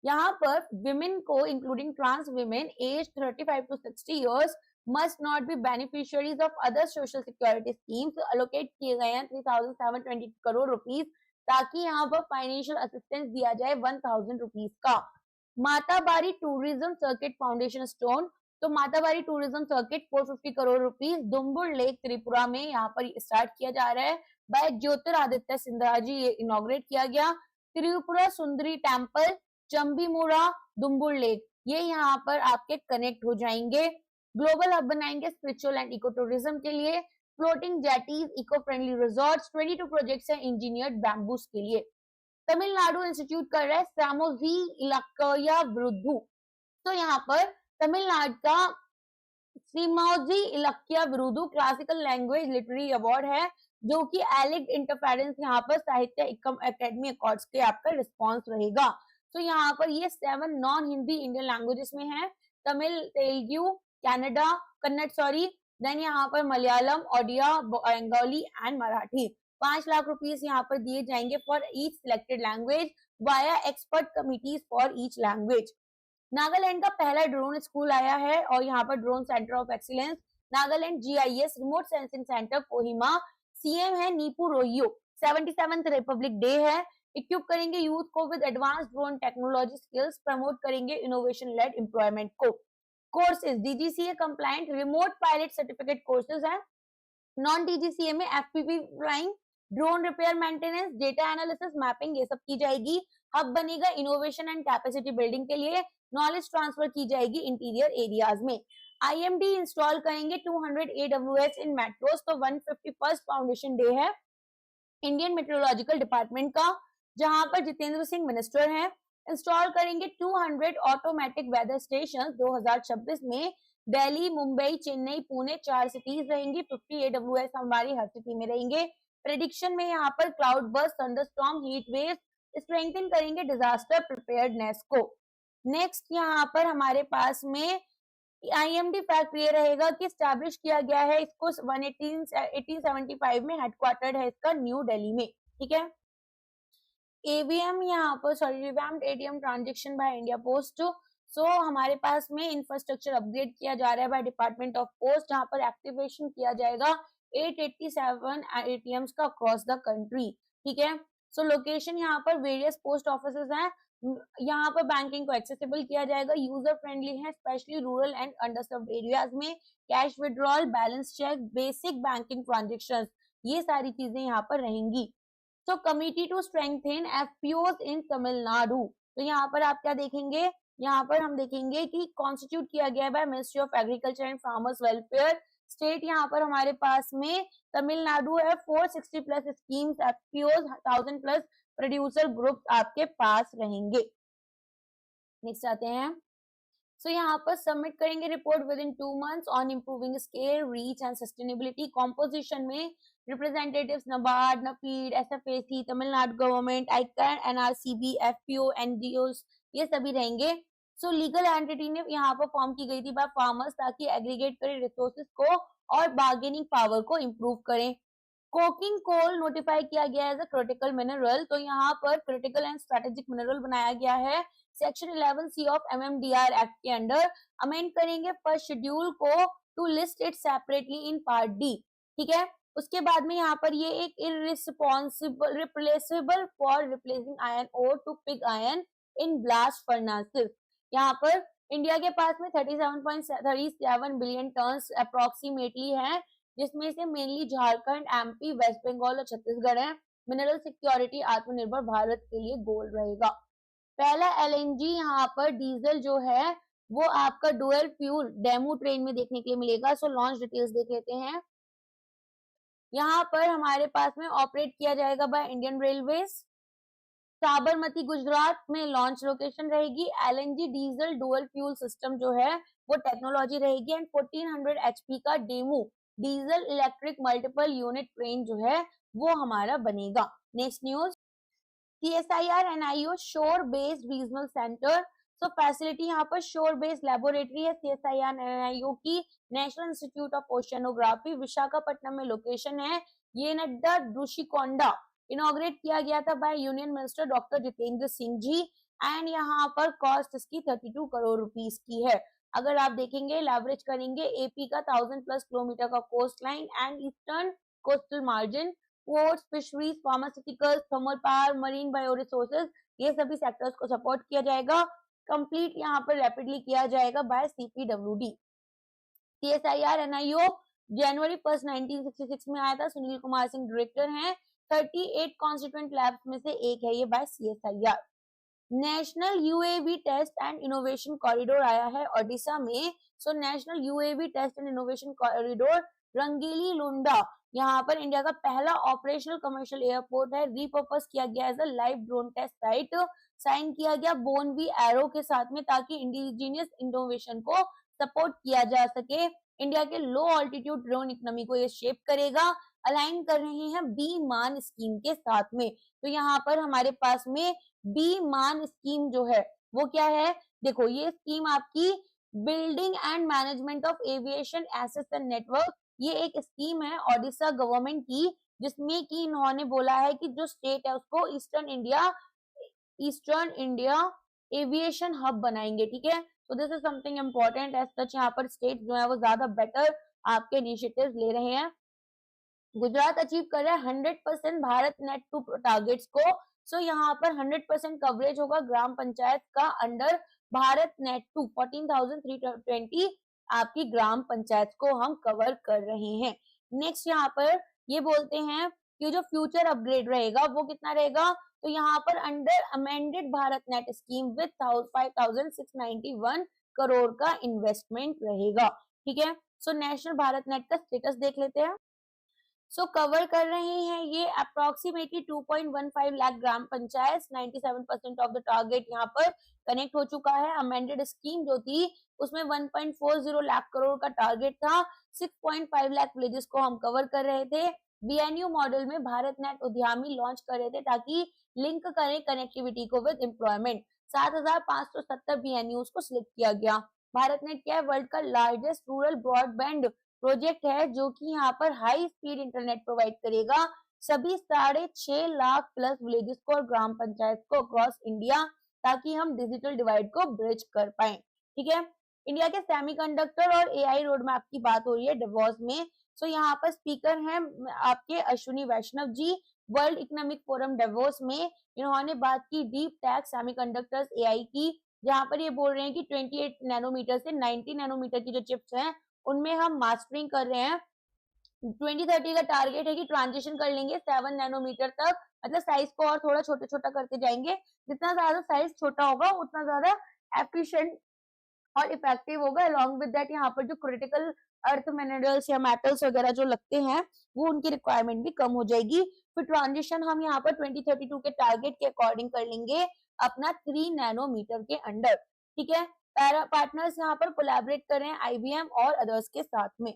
यहाँ पर विमेन को including trans women as 35 to 60 years must not be beneficiaries of other social security schemes। allocate किए गए हैं 3,720 करोड़ रुपीस, ताकि यहाँ पर फाइनेंशियल असिस्टेंस दिया जाए 1,000 रुपीस का। Matabari tourism circuit foundation stone, तो Matabari tourism circuit 450 crore rupees Dumbur lake Tripura में यहाँ पर स्टार्ट किया जा रहा है बाय ज्योतिरादित्य सिंधिया जी, ये इनॉग्रेट किया गया। त्रिपुरा सुंदरी टेम्पल, चंबीमुरा, दुम्बुर लेक, ये यहाँ पर आपके कनेक्ट हो जाएंगे। ग्लोबल हब बनाएंगे स्पिरिचुअल एंड इको टूरिज्म के लिए। Floating jetties, eco friendly resorts, 22 projects हैं इंजीनियर्ड बैम्बूस के लिए। तमिलनाडु इंस्टीट्यूट कर रहा है सामोजी इलाकया विरुद्धु, तो यहाँ पर तमिलनाडु का सीमाओजी इलाकिया विरुद्धु क्लासिकल लैंग्वेज लिटरेरी अवार्ड है, जो कि एलिड इंटरफेरेंस यहाँ पर साहित्य एकेडमी अवार्ड्स के आपका रिस्पॉन्स रहेगा। तो यहाँ पर ये 7 नॉन हिंदी इंडियन लैंग्वेजेस में है, तमिल, तेलुगु, कन्नड़ सॉरी, देन यहाँ पर मलयालम, ओडिया, बंगाली एंड मराठी। 5 लाख रुपीस यहाँ पर दिए जाएंगे for each selected language via expert committees for each language. Nagaland का पहला ड्रोन स्कूल आया है और यहाँ पर drone centre of excellence Nagaland GIS remote sensing centre Kohima. CM है नीपू रोहियो। 77th रिपब्लिक डे है। इक्विप करेंगे यूथ को with advance drone technology skills, promote करेंगे इनोवेशन लेड एम्प्लॉयमेंट को। Courses DGCA compliant remote pilot certificate courses हैं। नॉन DGCA में FPV flying, drone repair maintenance, data analysis, mapping, ये सब की जाएगी। हब बनेगा इनोवेशन एंड कैपेसिटी बिल्डिंग के लिए। नॉलेज ट्रांसफर की जाएगी इंटीरियर एरियाज में। IMD इंस्टॉल करेंगे 200 AWS इन मेट्रोस। तो 151st फाउंडेशन डे है। इंडियन मेट्रोलॉजिकल डिपार्टमेंट का, जहां पर जितेंद्र सिंह मिनिस्टर हैं। इंस्टॉल करेंगे 200 ऑटोमेटिक वेदर स्टेशन 2026 में। दिल्ली, मुंबई, चेन्नई, पुणे 4 सिटीज रहेंगी। 50 AWS हमारी हर सिटी में रहेंगे। प्रेडिक्शन में यहाँ पर cloud burst, thunderstorm, heat waves strengthen करेंगे डिजास्टर प्रिपेयर्डनेस को। नेक्स्ट यहाँ पर हमारे पास में IMD फैक्ट ये रहेगा कि स्टैब्लिश किया गया है इसको 1875 में, हेडक्वार्टर्ड है इसका न्यू दिल्ली में। ठीक है। AVM यहाँ पर sorry revamped ATM transaction by India post. So हमारे पास में इंफ्रास्ट्रक्चर अपग्रेड किया जा रहा है बाय डिपार्टमेंट ऑफ पोस्ट, जहां पर एक्टिवेशन किया जाएगा 887 ATMs का अक्रॉस द कंट्री। ठीक है। सो लोकेशन यहाँ पर वेरियस पोस्ट ऑफिसेज हैं। यहाँ पर बैंकिंग को एक्सेसिबल किया जाएगा, यूजर फ्रेंडली है, specially rural and underserved areas में। Cash withdrawal, balance check, basic banking transaction, ये सारी चीजें यहाँ पर रहेंगी। तो committee to strengthen FPOs in Tamil Nadu, तो यहाँ पर आप क्या देखेंगे, यहाँ पर हम देखेंगे कि कॉन्स्टिट्यूट किया गया है by ministry of agriculture and farmers welfare. State यहाँ पर हमारे पास में तमिलनाडु है। 460 plus schemes, FPOs 1000 plus producer group आपके पास रहेंगे। नेक्स्ट आते हैं। सो यहाँ पर सबमिट करेंगे report with in 2 months on improving scale, reach and sustainability. Composition में representatives NABARD, NAFED, SFAC, Tamil Nadu government, ICAN, NRCB, FPO, NGOs, ये सभी रहेंगे। सो लीगल एंटिटी ने यहाँ पर फॉर्म की गई थी बाय फार्मर्स, ताकि एग्रीगेट करें रिसोर्सेज को और बार्गेनिंग पावर को इम्प्रूव करें। कोकिंग कोल नोटिफाई किया गया एज अ क्रिटिकल मिनरल, तो यहाँ पर क्रिटिकल एंड स्ट्रेटेजिक मिनरल बनाया गया है। Section 11C of MMDR act के अंडर अमेंड करेंगे फर्स्ट शेड्यूल को to list it separately in part D. ठीक है। उसके बाद में यहाँ पर ये एक irresponsible replaceable for replacing iron ore to pig iron in blast furnaces. यहाँ पर इंडिया के पास में 37.37 बिलियन टन अप्रोक्सीमेटली है, जिसमें से मेनली झारखंड, MP, वेस्ट बंगाल और छत्तीसगढ़ है। मिनरल सिक्योरिटी आत्मनिर्भर भारत के लिए गोल रहेगा। पहला LNG यहाँ पर डीजल जो है वो आपका डुअल फ्यूल डेमो ट्रेन में देखने के लिए मिलेगा। सो लॉन्च डिटेल्स देख लेते हैं। यहाँ पर हमारे पास में ऑपरेट किया जाएगा by Indian railways. Sabarmati Gujarat में लॉन्च लोकेशन रहेगी। LNG diesel dual fuel system जो है वो टेक्नोलॉजी रहेगी एंड 1400 HP का demo diesel electric multiple unit train जो है वो हमारा बनेगा। नेक्स्ट न्यूज, CSIR NIO शोर बेस्ड रीजनल सेंटर। तो फैसिलिटी यहाँ पर शोर बेस्ड लेबोरेटरी है CSIR NIO की, national institute of oceanography, Visakhapatnam में लोकेशन है। ये नड्डा रुशिकोंडा इनॉग्रेट किया गया था by union minister doctor Jitendra Singh ji and यहाँ पर कॉस्ट इसकी 32 करोड़ रुपीस की है। अगर आप देखेंगे लेवरेज करेंगे AP का 1000 प्लस किलोमीटर का coast line and eastern coastal margin, ports, fisheries, pharmaceuticals, thermal power, marine bio resources, ये सभी सेक्टर्स को सपोर्ट किया जाएगा। कंप्लीट यहाँ पर रैपिडली किया जाएगा बाय CPWD। CSIR NIO जनवरी 1 1966 में आया था। सुनील कुमार सिंह डायरेक्टर हैं। 38 कॉन्स्टिट्यूएंट लैब्स में से एक है ये by CSIR। National UAV test and innovation corridor आया है ओडिशा में। So national UAV test and innovation corridor Rangeilunda यहाँ पर इंडिया का पहला ऑपरेशनल कमर्शियल एयरपोर्ट है। रिपर्पस किया गया as a live drone test site. Sign किया गया बोनवी एरो के साथ में, ताकि इंडिजिनियस इनोवेशन को सपोर्ट किया जा सके। इंडिया के लो ऑल्टीट्यूड ड्रोन इकोनॉमी को ये शेप करेगा। अलाइन कर रहे हैं बी मान स्कीम के साथ में। तो यहाँ पर हमारे पास में बी मान स्कीम जो है वो क्या है, देखो ये स्कीम आपकी building and management of aviation assets and network, ये एक स्कीम है ओडिशा गवर्नमेंट की, जिसमें कि इन्होंने बोला है कि जो स्टेट है उसको ईस्टर्न इंडिया एविएशन हब बनाएंगे। ठीक है। तो this is something important as such. यहाँ पर स्टेट जो है वो ज्यादा बेटर आपके इनिशिएटिव्स ले रहे हैं। गुजरात अचीव कर रहा है 100% भारत नेट 2 टारगेट्स को। सो यहाँ पर 100% कवरेज होगा ग्राम पंचायत का अंडर भारत नेट 2 14,320 आपकी ग्राम पंचायत को हम कवर कर रहे हैं। नेक्स्ट यहाँ पर ये बोलते हैं कि जो फ्यूचर अपग्रेड रहेगा वो कितना रहेगा, तो यहाँ पर under amended Bharat net scheme with 5,691 crore का इन्वेस्टमेंट रहेगा। ठीक है। सो नेशनल भारत नेट का स्टेटस देख लेते हैं। सो कवर कर रहे हैं ये approximately 2.15 lakh gram panchayat. 97% of the target यहाँ पर कनेक्ट हो चुका है। अमेंडेड स्कीम जो थी उसमें 1.40 लाख करोड़ का टारगेट था। 6.5 लाख विलेजेस को हम कवर कर रहे थे। बीएनयू मॉडल में भारत नेट उद्यमी लॉन्च कर रहे थे ताकि लिंक करें कनेक्टिविटी को विद एम्प्लॉयमेंट। 7,570 बीएनयू को सिलेक्ट किया गया। भारत नेट क्या है, वर्ल्ड का लार्जेस्ट रूरल ब्रॉडबैंड प्रोजेक्ट है जो कि यहाँ पर हाई स्पीड इंटरनेट प्रोवाइड करेगा सभी 6.5 लाख प्लस विलेजेस को और ग्राम पंचायत को अक्रॉस इंडिया, ताकि हम डिजिटल डिवाइड को ब्रिज कर पाए। ठीक है, इंडिया के सेमीकंडक्टर और एआई रोड मैप की बात हो रही है डेवॉस में। सो यहाँ पर स्पीकर हैं आपके अश्विनी वैष्णव जी, वर्ल्ड इकोनॉमिक फोरम डेवोस में। इन्होंने बात की डीप टेक सेमीकंडक्टर्स एआई की, जहां पर ये बोल रहे हैं कि 28 नैनोमीटर से 90 नैनोमीटर की जो चिप्स हैं उनमें हम मास्टरिंग कर रहे हैं। 2030 का टारगेट है कि ट्रांजिशन कर लेंगे 7 नैनोमीटर तक, मतलब साइज को और थोड़ा छोटा छोटा करते जाएंगे। जितना ज्यादा साइज छोटा होगा उतना ज्यादा एफिशिएंट और इफेक्टिव होगा। अलॉन्ग विद दैट यहाँ पर जो क्रिटिकल अर्थ मिनरल्स या मेटल्स वगैरह जो लगते हैं वो उनकी रिक्वायरमेंट भी कम हो जाएगी। फिर ट्रांजिशन हम यहाँ पर 2032 के टारगेट के अकॉर्डिंग कर लेंगे अपना 3 नैनोमीटर के अंडर। ठीक है, पार्टनर्स यहाँ पर कोलैबोरेट कर रहे हैं आईबीएम और अदर्स के साथ में।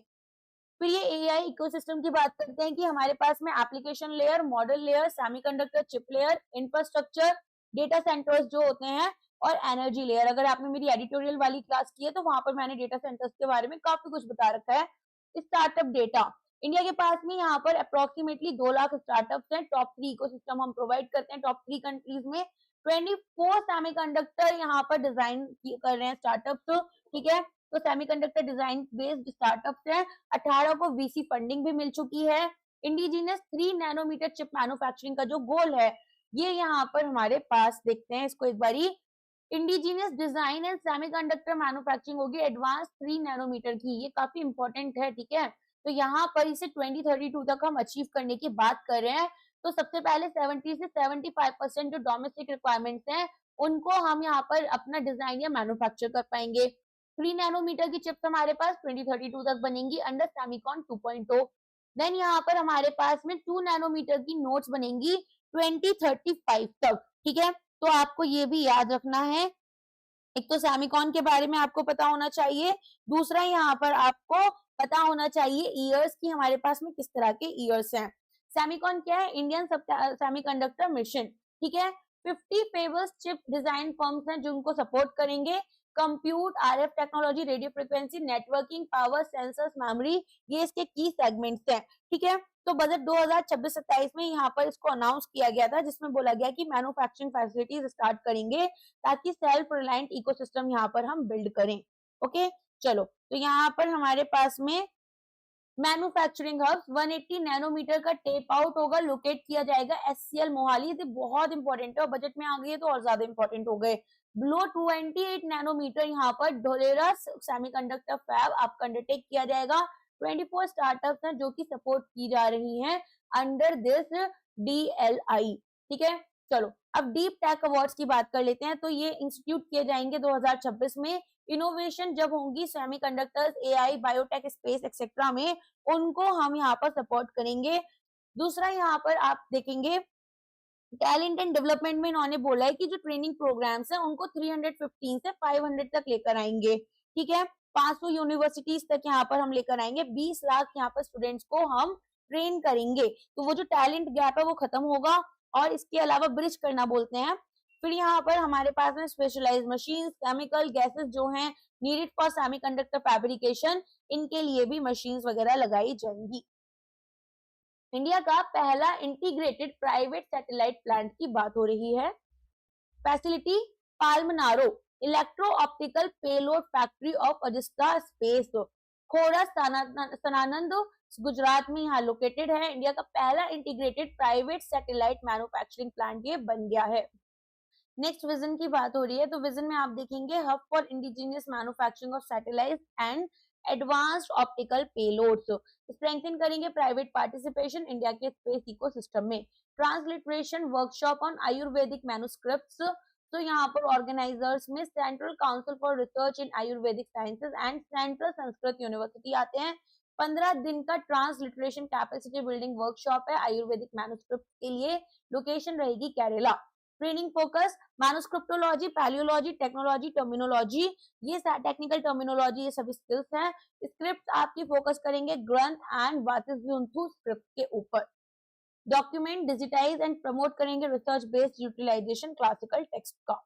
फिर ये एआई इकोसिस्टम की बात करते हैं कि हमारे पास में application layer, model layer, semiconductor chip layer, infrastructure, data centres जो होते हैं और एनर्जी लेयर। अगर आपने मेरी एडिटोरियल वाली क्लास की है तो वहां पर मैंने डेटा सेंटर्स के बारे में काफी कुछ बता रखा है। स्टार्टअप डेटा, इंडिया के पास में यहाँ पर अप्रोक्सीमेटली 2 लाख स्टार्टअप्स हैं। टॉप 3 इकोसिस्टम हम प्रोवाइड करते हैं टॉप 3 कंट्रीज में। 24 सेमीकंडक्टर यहाँ पर डिजाइन कर रहे हैं स्टार्टअप्स। ठीक है, तो सेमीकंडक्टर डिजाइन बेस्ड स्टार्टअप्स हैं। 18 को वीसी फंडिंग भी मिल चुकी है। इंडिजिनस 3 नैनोमीटर चिप मैन्युफैक्चरिंग का जो गोल है ये यहाँ पर हमारे पास देखते हैं इसको एक बारी। Indigenous design and semiconductor manufacturing होगी एडवांस 3 नैनोमीटर की, ये काफी इंपॉर्टेंट है। ठीक है, तो यहाँ पर इसे 2032 तक हम अचीव करने की बात कर रहे हैं। तो सबसे पहले 70 से 75% जो डोमेस्टिक रिक्वायरमेंट्स हैं उनको हम यहाँ पर अपना डिजाइन या मैन्युफैक्चर कर पाएंगे। 3 नैनोमीटर की चिप्स हमारे पास 2032 तक बनेंगी अंडर सेमीकॉन 2.0। देन यहाँ पर हमारे पास में 2 नैनोमीटर की नोट्स बनेंगी 2035 तक। ठीक है, तो आपको ये भी याद रखना है, एक तो सेमीकॉन के बारे में आपको पता होना चाहिए, दूसरा यहाँ पर आपको पता होना चाहिए ईयर्स की हमारे पास में किस तरह के ईयर्स हैं। सेमीकॉन क्या है, इंडियन सेमीकंडक्टर मिशन। ठीक है, 50 फेमस चिप डिजाइन फर्म्स हैं जो उनको सपोर्ट करेंगे। Compute, RF technology, radio frequency, networking, power, sensors, memory, ये इसके की सेगमेंट्स हैं। ठीक है, तो बजट 2026-27 में यहाँ पर इसको अनाउंस किया गया था जिसमें बोला गया कि मैन्युफैक्चरिंग फैसिलिटीज स्टार्ट करेंगे ताकि सेल्फ रिलायंट इकोसिस्टम यहाँ पर हम बिल्ड करें। ओके, चलो, तो यहाँ पर हमारे पास में मैन्युफैक्चरिंग हब 180 नैनोमीटर का टेप आउट होगा, लोकेट किया जाएगा एससीएल मोहाली। ये बहुत इंपॉर्टेंट है और बजट में आ गई है तो और ज्यादा इंपॉर्टेंट हो गए। ब्लो 28 नैनोमीटर यहाँ पर ढोलेरा सेमीकंडक्टर फैब आपका अंडरटेक किया जाएगा। 24 स्टार्टअप्स हैं जो कि सपोर्ट की जा रही हैं अंडर दिस डीएलआई। ठीक है, चलो अब डीप टेक अवार्ड्स की बात कर लेते हैं। तो ये इंस्टीट्यूट किए जाएंगे 2026 में। इनोवेशन जब होंगी semiconductors, AI, biotech, space etcetera में, उनको हम यहाँ पर सपोर्ट करेंगे। दूसरा यहाँ पर आप देखेंगे टैलेंट एंड डेवलपमेंट में इन्होंने बोला है कि जो ट्रेनिंग प्रोग्राम्स हैं उनको 315 से 500 तक लेकर आएंगे। ठीक है, 500 यूनिवर्सिटीज तक यहाँ पर हम लेकर आएंगे। 20 लाख यहाँ पर स्टूडेंट्स को हम ट्रेन करेंगे, तो वो जो टैलेंट गैप है वो खत्म होगा और इसके अलावा ब्रिज करना बोलते हैं। फिर यहाँ पर हमारे पास में स्पेशलाइज्ड मशीन, केमिकल गैसेस जो हैं नीडेड फॉर सेमीकंडक्टर फैब्रिकेशन, इनके लिए भी मशीन्स वगैरह लगाई जाएंगी। इंडिया का पहला इंटीग्रेटेड प्राइवेट सैटेलाइट प्लांट की बात हो रही है। फैसिलिटी पाल्मनारो electro optical payload factory of Azista space, Khoda Sanand Gujarat में यहाँ लोकेटेड है। इंडिया का पहला integrated private satellite manufacturing plant ये बन गया है। नेक्स्ट विजन की बात हो रही है, तो विजन में आप देखेंगे hub for indigenous manufacturing of satellite and advanced optical payloads, strengthen करेंगे प्राइवेट पार्टिसिपेशन इंडिया के स्पेस इकोसिस्टम में। Transliteration workshop on Ayurvedic manuscripts, तो यहाँ पर ऑर्गेनाइजर्स में central council for research in Ayurvedic sciences and central Sanskrit university आते हैं। 15 दिन का ट्रांसलिटरेशन कैपेसिटी बिल्डिंग वर्कशॉप है आयुर्वेदिक मैन्युस्क्रिप्ट के लिए। लोकेशन रहेगी Kerala. Training focus manuscriptology, palaeology, technology, terminology, ये टेक्निकल टर्मिनोलॉजी, ये सभी स्किल्स हैं। स्क्रिप्ट आपकी फोकस करेंगे ग्रंथ एंड वातिस्वंतु स्क्रिप्ट के ऊपर। डॉक्यूमेंट डिजिटाइज एंड प्रमोट करेंगे research based utilisation classical text का।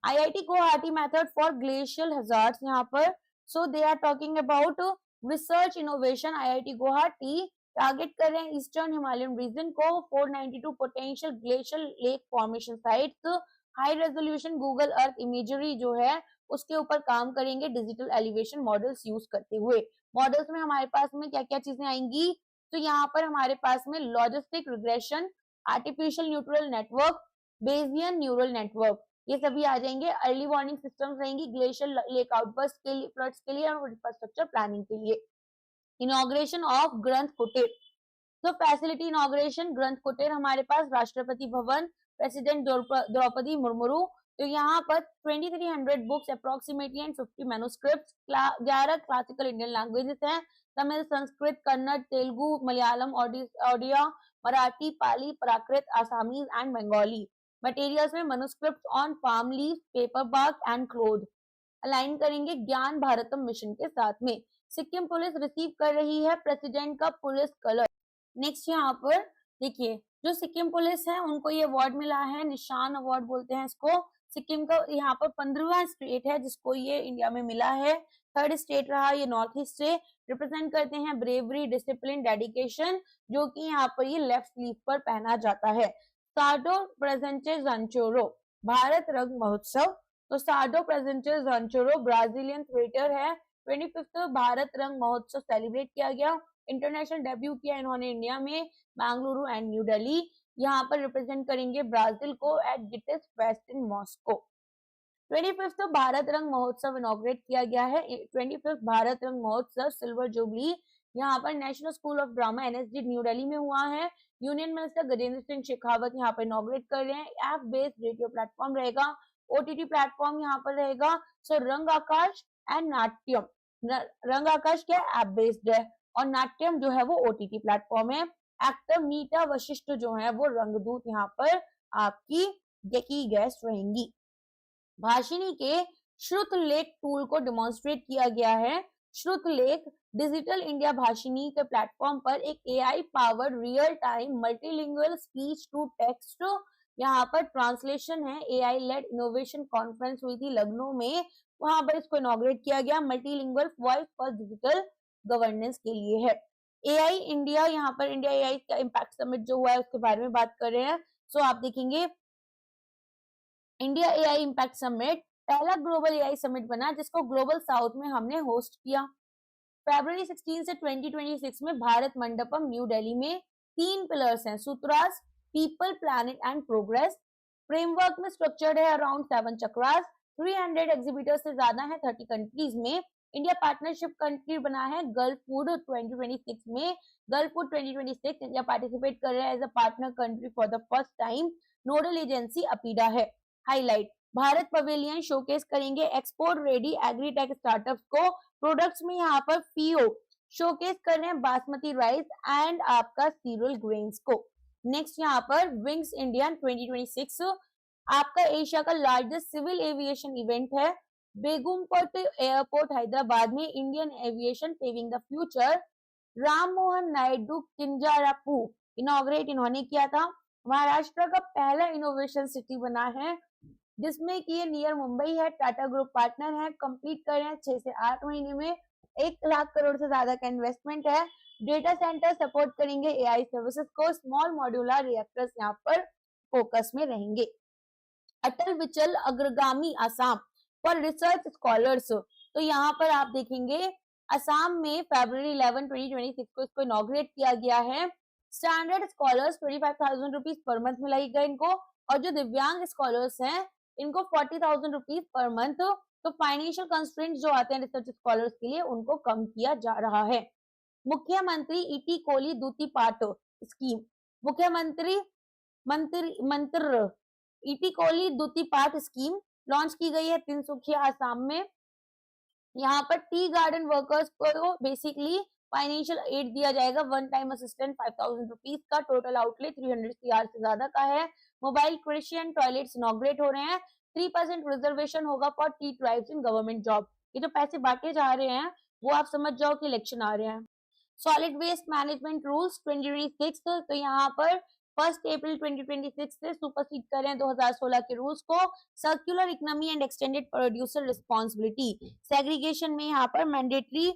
IIT Guwahati method for glacial hazards यहाँ पर, so they are talking about research innovation. IIT Guwahati target कर रहे हैं ईस्टर्न हिमालयन रीजन को, 492 potential glacial lake formation sites, high resolution Google Earth imagery जो है उसके ऊपर काम करेंगे डिजिटल एलिवेशन मॉडल्स यूज करते हुए। मॉडल्स में हमारे पास में क्या क्या चीजें आएंगी, तो यहाँ पर हमारे पास में logistic regression, artificial neural network, Bayesian neural network, ये सभी आ जाएंगे। अर्ली वार्निंग सिस्टम्स रहेंगी ग्लेशियल लेक आउटबर्स्ट के लिए, फ्लड्स के लिए और इंफ्रास्ट्रक्चर प्लानिंग के लिए। इनॉग्रेशन ऑफ ग्रंथ कुटीर, तो फैसिलिटी इनॉग्रेशन ग्रंथ कुटीर हमारे पास राष्ट्रपति भवन, प्रेसिडेंट द्रौपदी मुर्मू। तो यहाँ पर 2300 books approximately and 50 manuscripts, 11 classical Indian languages हैं, तमिल, संस्कृत, कन्नड़, तेलुगु, मलयालम, ओडिया, मराठी, पाली, प्राकृत, आसामीज एंड बंगाली। मटेरियल्स में manuscript on palm leaf, paper bark and cloth, align करेंगे ज्ञान भारतम मिशन के साथ में। सिक्किम पुलिस रिसीव कर रही है प्रेसिडेंट का पुलिस कलर। नेक्स्ट यहाँ पर देखिए, जो सिक्किम पुलिस है उनको ये अवार्ड मिला है, निशान अवार्ड बोलते हैं इसको। सिक्किम का यहाँ पर 15वां स्टेट है जिसको ये इंडिया में मिला है। थर्ड स्टेट रहा ये नॉर्थ ईस्ट से। रिप्रेजेंट करते हैं ब्रेवरी, डिसिप्लिन, डेडिकेशन, जो कि यहाँ पर ये लेफ्ट स्लीव पर पहना जाता है। साडो प्रेजेंटेज अंचोरो भारत रंग महोत्सव, तो साडो प्रेजेंटेज अंचोरो ब्राजीलियन थिएटर है। 25th भारत रंग महोत्सव सेलिब्रेट किया गया। इंटरनेशनल डेब्यू किया इन्होंने इंडिया में, बेंगलुरु एंड न्यू दिल्ली। यहाँ पर रिप्रेजेंट करेंगे ब्राजील को at GITIS fest in Moscow. 25th Bharat Rang Mahotsav inaugurate किया गया है। 25th भारत रंग महोत्सव सिल्वर जुबली यहाँ पर national school of drama NSD new Delhi में हुआ है। यूनियन मिनिस्टर गजेंद्र सिंह शेखावत यहाँ पर इनॉग्रेट कर रहे हैं। ऐप बेस्ड रेडियो प्लेटफॉर्म रहेगा, OTT प्लेटफॉर्म यहाँ पर रहेगा। सो रंग आकाश एंड नाट्यम, रंग आकाश क्या ऐप बेस्ड है और नाट्यम जो है वो OTT प्लेटफॉर्म है। एक्टर मीता वशिष्ठ जो है वो रंगदूत यहाँ पर आपकी की गेस्ट रहेंगी। भाषिनी के श्रुत लेख टूल को डिमॉन्स्ट्रेट किया गया है। श्रुत लेख डिजिटल इंडिया भाषिनी के प्लेटफॉर्म पर एक AI powered real time multilingual speech to text यहाँ पर ट्रांसलेशन है। AI लेड इनोवेशन कॉन्फ्रेंस हुई थी लखनऊ में, वहां पर इसको इनॉग्रेट किया गया। Multilingual voice for digital governance के लिए है। AI इंडिया, यहाँ पर इंडिया AI का इम्पैक्ट समिट जो हुआ है उसके बारे में बात कर रहे हैं। सो आप देखेंगे इंडिया AI इम्पैक्ट समिट पहला ग्लोबल AI समिट बना जिसको ग्लोबल साउथ में हमने होस्ट किया। फरवरी 16 से 2026 में भारत मंडपम न्यू दिल्ली में 3 पिलर्स हैं, sutras, people, planet and progress. Framework में स्ट्रक्चर्ड है अराउंड 7 चक्रास। 300 एग्जीबिटर्स से ज्यादा है 30 कंट्रीज में। इंडिया पार्टनरशिप कंट्री बना है गल्फ फूड 2026 में। गल्फ फूड 2026 इंडिया पार्टिसिपेट कर रहा है as a partner country for the first time. Nodal agency APEDA है। हाईलाइट, भारत पवेलियन शोकेस करेंगे एक्सपोर्ट रेडी एग्रीटेक स्टार्टअप्स को। प्रोडक्ट्स में यहाँ पर FIO शोकेस कर रहे हैं बासमती राइस एंड आपका सीरियल ग्रेन्स को। नेक्स्ट यहाँ पर विंग्स इंडिया 2026 आपका एशिया का लार्जेस्ट सिविल एविएशन इवेंट है। बेगमपट एयरपोर्ट हैदराबाद में Indian aviation paving the future. Ram Mohan Naidu Kinjarapu inaugurate इन्होंने किया था। महाराष्ट्र का पहला इनोवेशन सिटी बना है जिसमें कि ये नियर मुंबई है। टाटा ग्रुप पार्टनर है, कंप्लीट कर रहे हैं 6 से 8 महीने में। 1 लाख करोड़ से ज्यादा का इन्वेस्टमेंट है। डेटा सेंटर सपोर्ट करेंगे AI सर्विसेज को। स्मॉल मॉड्यूलर रिएक्टर्स यहाँ पर फोकस में रहेंगे। अटल विचल अग्रगामी आसाम फॉर रिसर्च स्कॉलर्स, तो यहाँ पर आप देखेंगे असम में फरवरी 11 2026 को इसको इनॉग्रेट किया गया है। स्टैंडर्ड स्कॉलर्स 25,000 रुपीज पर मंथ मिलाएगा इनको, और जो दिव्यांग स्कॉलर्स हैं इनको 40,000 रुपीज पर मंथ। तो फाइनेंशियल कंस्ट्रेंट्स जो आते हैं रिसर्च स्कॉलर्स के लिए उनको कम किया जा रहा है। मुख्यमंत्री ईटी कोली दूती पाठ स्कीम, मुख्यमंत्री मंत्र ईटी कोली दूती पाठ स्कीम लॉन्च की गई है तिनसुकिया आसाम में। यहाँ पर टी गार्डन वर्कर्स को बेसिकली फाइनेंशियल एड दिया जाएगा, वन टाइम असिस्टेंट 5000 रुपीज का, टोटल आउटले 300 CR से ज्यादा का है। मोबाइल कृषि एंड टॉयलेट्स इनॉग्रेट हो रहे हैं। 3% रिजर्वेशन होगा for tea tribes in government job. ये जो पैसे बांटे जा रहे हैं वो आप समझ जाओ कि इलेक्शन आ रहे हैं। सॉलिड वेस्ट मैनेजमेंट रूल्स 2026, तो यहाँ पर 1 अप्रैल 2026 से सुपरसीड कर रहे हैं 2016 के रूल्स को। Circular economy and extended producer responsibility segregation में यहाँ पर मैंडेटरी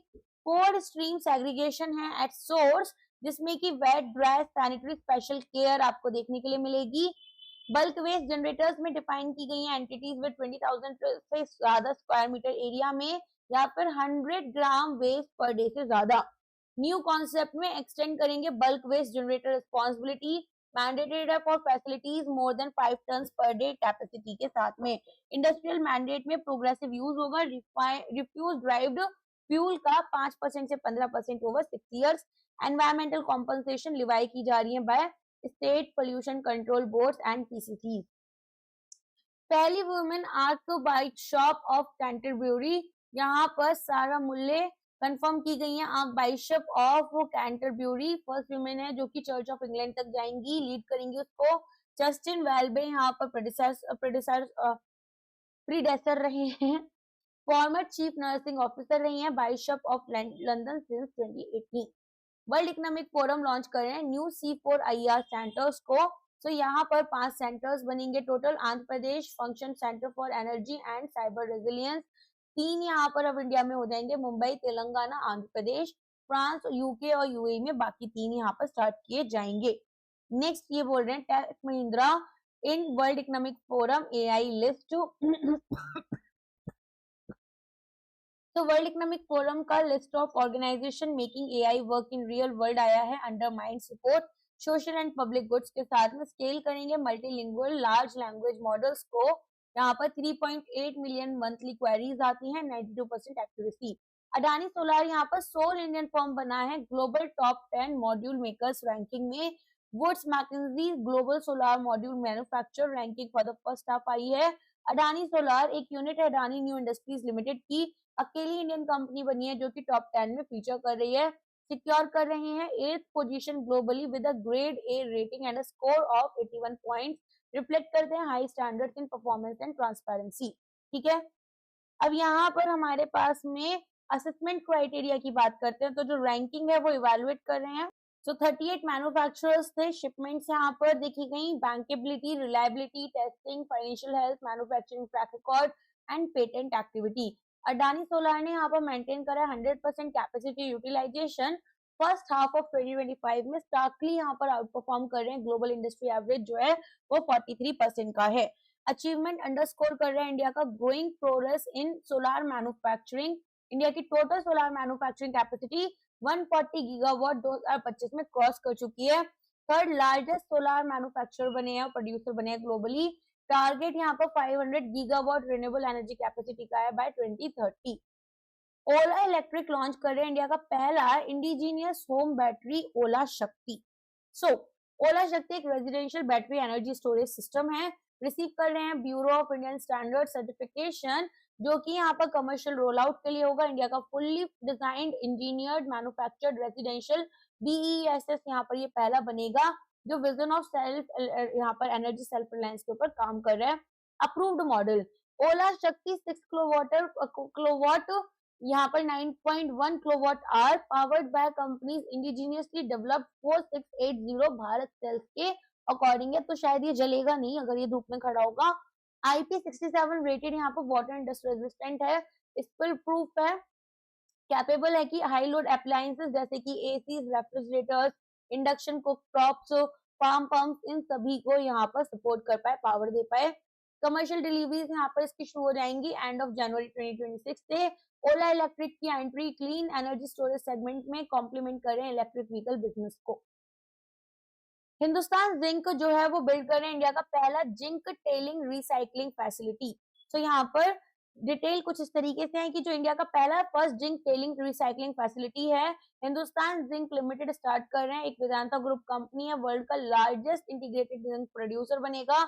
4 स्ट्रीम सेग्रीगेशन है एट सोर्स, जिसमें कि wet, dry, sanitary, special care आपको देखने के लिए मिलेगी। बल्क वेस्ट जनरेटर्स में डिफाइन की गई है एंटिटीज विद 20,000 से ज्यादा स्क्वायर मीटर एरिया में, या फिर 100 ग्राम वेस्ट पर डे से ज्यादा। न्यू कॉन्सेप्ट में एक्सटेंड करेंगे bulk waste generator responsibility, mandated है for facilities more than 5 tonne per day capacity के साथ में। इंडस्ट्रियल मैंडेट में प्रोग्रेसिव यूज होगा रिफ्यूज ड्राइव्ड फ्यूल का 5% से 15% over 6 years. Environmental compensation levy की जा रही है by state pollution control boards and PCC. पहली women archbishop of Canterbury, यहाँ पर सारा मूल्य कंफर्म की गई है archbishop of Canterbury. First women है जो कि चर्च ऑफ इंग्लैंड तक जाएंगी, लीड करेंगी उसको जस्टिन वेल्बे, यहाँ पर प्रीडेसर रहे हैं। फॉर्मर चीफ नर्सिंग ऑफिसर रही हैं bishop of London since 2018। World economic forum launch कर रहे हैं न्यू C4IR सेंटर्स को। तो यहाँ पर 5 सेंटर्स बनेंगे total. Andhra Pradesh function centre for energy and cyber resilience, 3 यहाँ पर अब इंडिया में हो जाएंगे, मुंबई, तेलंगाना, आंध्र प्रदेश, फ्रांस, यूके और यूएई में बाकी 3 यहाँ पर स्टार्ट किए जाएंगे। नेक्स्ट ये बोल रहे हैं Tech Mahindra in World economic Forum AI list. तो वर्ल्ड इकोनॉमिक फोरम का list of organisation making AI work in real world आया है under mind support. Social and public goods के साथ में स्केल करेंगे मल्टीलिंगुअल लार्ज लैंग्वेज मॉडल्स को। यहाँ पर 3.8 मिलियन मंथली क्वेरीज आती हैं, 92% एक्यूरेसी। अडानी सोलार यहाँ पर सोल इंडियन फर्म बना है global top 10 module makers ranking में। Woods Mackenzie global solar module manufacture ranking for the first half आई है। अडानी सोलार एक यूनिट है अडानी न्यू इंडस्ट्रीज लिमिटेड की, अकेली इंडियन कंपनी बनी है जो कि टॉप 10 में फीचर कर रही है। सिक्योर कर रहे हैं 8th position globally with a grade A rating and a score of 81 points, reflect करते हैं high standards in performance and transparency. ठीक है, अब यहाँ पर हमारे पास में असेसमेंट क्राइटेरिया की बात करते हैं, तो जो रैंकिंग है वो इवेलुएट कर रहे हैं। तो 38 मैन्युफैक्चरर्स थे, शिपमेंट्स यहाँ पर देखी गई, bankability, reliability, testing, financial health, manufacturing track record and patent activity. Adani solar ने यहाँ पर मेंटेन करा 100% capacity utilisation. First half of 2025 में स्टार्कली यहाँ पर आउट परफॉर्म कर रहे हैं, ग्लोबल इंडस्ट्री एवरेज जो है वो 43% का है। अचीवमेंट अंडरस्कोर कर रहे हैं इंडिया का growing progress in solar manufacturing. India की total solar manufacturing capacity 140 gigawatt 2025 में क्रॉस कर चुकी है। थर्ड लार्जेस्ट सोलार मैन्युफैक्चरर बने हैं और प्रोड्यूसर बने हैं ग्लोबली। टारगेट यहाँ पर 500 गीगावाट रिन्यूएबल एनर्जी कैपेसिटी का है बाय 2030। ओला इलेक्ट्रिक लॉन्च कर रहे हैं इंडिया का पहला इंडिजीनियस होम बैटरी ओला शक्ति। ओला शक्ति एक residential battery energy storage system है, रिसीव कर रहे हैं bureau of Indian standard certification, जो कि यहाँ पर कमर्शियल रोल आउट के लिए होगा। इंडिया का fully designed engineered manufactured residential BESS यहाँ पर ये पहला बनेगा जो विजन ऑफ सेल्फ यहाँ पर एनर्जी सेल्फ रिलायंस के ऊपर काम कर रहा है। अप्रूव्ड मॉडल ओला शक्ति 6 किलोवाट यहाँ पर 9.1 kilowatt hour powered by companies indigenously developed 4680 Bharat cells के अकॉर्डिंग है, तो शायद ये जलेगा नहीं अगर ये धूप में खड़ा होगा। IP67 रेटेड यहाँ पर वाटर एंड डस्ट रेजिस्टेंट है, स्पिल प्रूफ है, कैपेबल है कि हाई लोड अप्लायंसेस जैसे कि ACs, refrigerators, induction cooktops, farm pumps, इन सभी को यहाँ पर सपोर्ट कर पाए, पावर दे पाए। कमर्शियल डिलीवरीज यहाँ पर इसकी शुरू हो जाएंगी एंड ऑफ जनवरी 2026 से। ओला इलेक्ट्रिक की entry clean energy storage segment में कॉम्प्लीमेंट कर रहे हैं इलेक्ट्रिक व्हीकल बिजनेस को। हिंदुस्तान जिंक जो है वो बिल्ड कर रहे हैं इंडिया का पहला जिंक टेलिंग रिसाइकलिंग फैसिलिटी। तो यहाँ पर डिटेल कुछ इस तरीके से है कि जो इंडिया का पहला first zinc tailing recycling facility है, हिंदुस्तान जिंक लिमिटेड स्टार्ट कर रहे हैं। एक वेदांता ग्रुप कंपनी है, वर्ल्ड का लार्जेस्ट इंटीग्रेटेड जिंक प्रोड्यूसर बनेगा।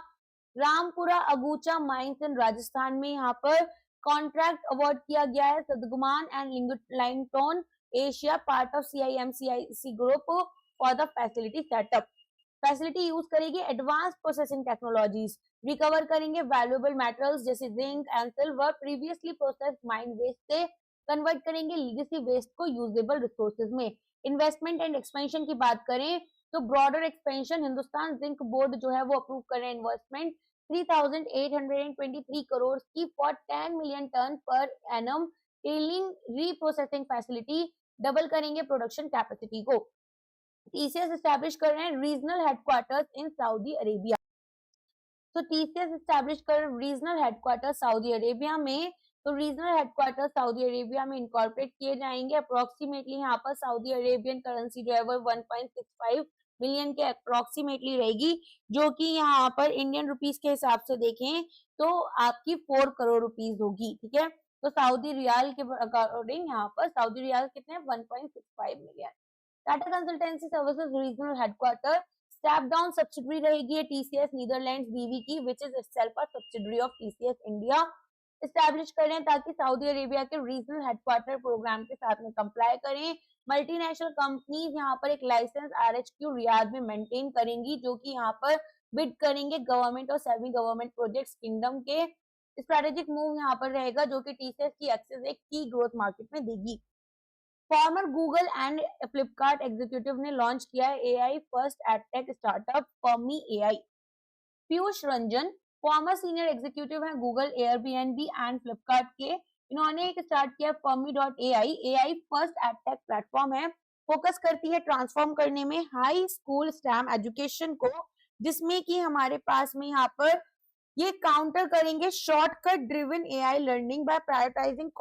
रामपुरा अगूचा माइंस इन राजस्थान में यहाँ पर कॉन्ट्रैक्ट अवार्ड किया गया है सदगुमान एंड लिंगटोन Asia part of CIMCIC group for the facility setup. Facility use करेगी एडवांस प्रोसेसिंग टेक्नोलॉजीज, रिकवर करेंगे वैल्यूएबल मेटल्स जैसे zinc and silver, previously processed mine waste से कन्वर्ट करेंगे लीगेसी वेस्ट को यूजेबल रिसोर्सेज में। इन्वेस्टमेंट एंड एक्सपेंशन की बात करें तो broader expansion, Hindustan zinc board जो है वो अप्रूव कर रहे हैं इन्वेस्टमेंट 3,823 करोड़ की for 10 million tonne per annum tailing reprocessing facility, double करेंगे प्रोडक्शन कैपेसिटी को। टीसीएस एस्टैब्लिश कर रहे हैं regional headquarters in Saudi Arabia. तो टीसीएस एस्टैब्लिश कर रीजनल हेडक्वार्टर सऊदी अरेबिया में, तो रीजनल हेडक्वार्टर सऊदी अरेबिया में इनकॉर्पोरेट किए जाएंगे। अप्रोक्सीमेटली यहाँ पर सऊदी अरेबियन करेंसी जो है वो 1.65 मिलियन के अप्रोक्सीमेटली रहेगी, जो कि यहाँ पर इंडियन रुपीस के हिसाब से देखें तो आपकी 4 करोड़ रुपीस होगी। ठीक है, तो सऊदी रियाल के अकॉर्डिंग यहाँ पर सऊदी रियाल कितने 1.65 million. Tata consultancy services regional headquarter step down subsidiary रहेगी टीसीएस नीदरलैंड्स बीवी की, which is itself a subsidiary of TCS India. Establish करें ताकि सऊदी अरेबिया के रीजनल हेडक्वार्टर प्रोग्राम के साथ में कंप्लाई करें। मल्टीनेशनल कंपनीज यहाँ पर एक लाइसेंस आरएचक्यू रियाद में मेंटेन करेंगी, जो कि यहाँ पर बिड करेंगे गवर्नमेंट और सेमी गवर्नमेंट प्रोजेक्ट्स किंगडम के। स्ट्रेटेजिक मूव यहाँ पर रहेगा जो कि टीसीएस की एक्सेस एक की ग्रोथ मार्केट में देगी। Farmer Google and Flipkart executive ने लॉन्च किया है AI first edtech startup Fermi AI. Piyush Ranjan farmer senior executive हैं गूगल, एयरबीएनबी एंड फ्लिपकार्ट के, इन्होंने एक स्टार्ट किया फर्मी.एआई। एआई फर्स्ट एडटेक प्लेटफॉर्म है, फोकस करती है ट्रांसफॉर्म करने में हाई स्कूल स्टेम एजुकेशन को, जिसमें कि हमारे पास में यहाँ पर ये काउंटर करेंगे shortcut driven AI learning by prioritising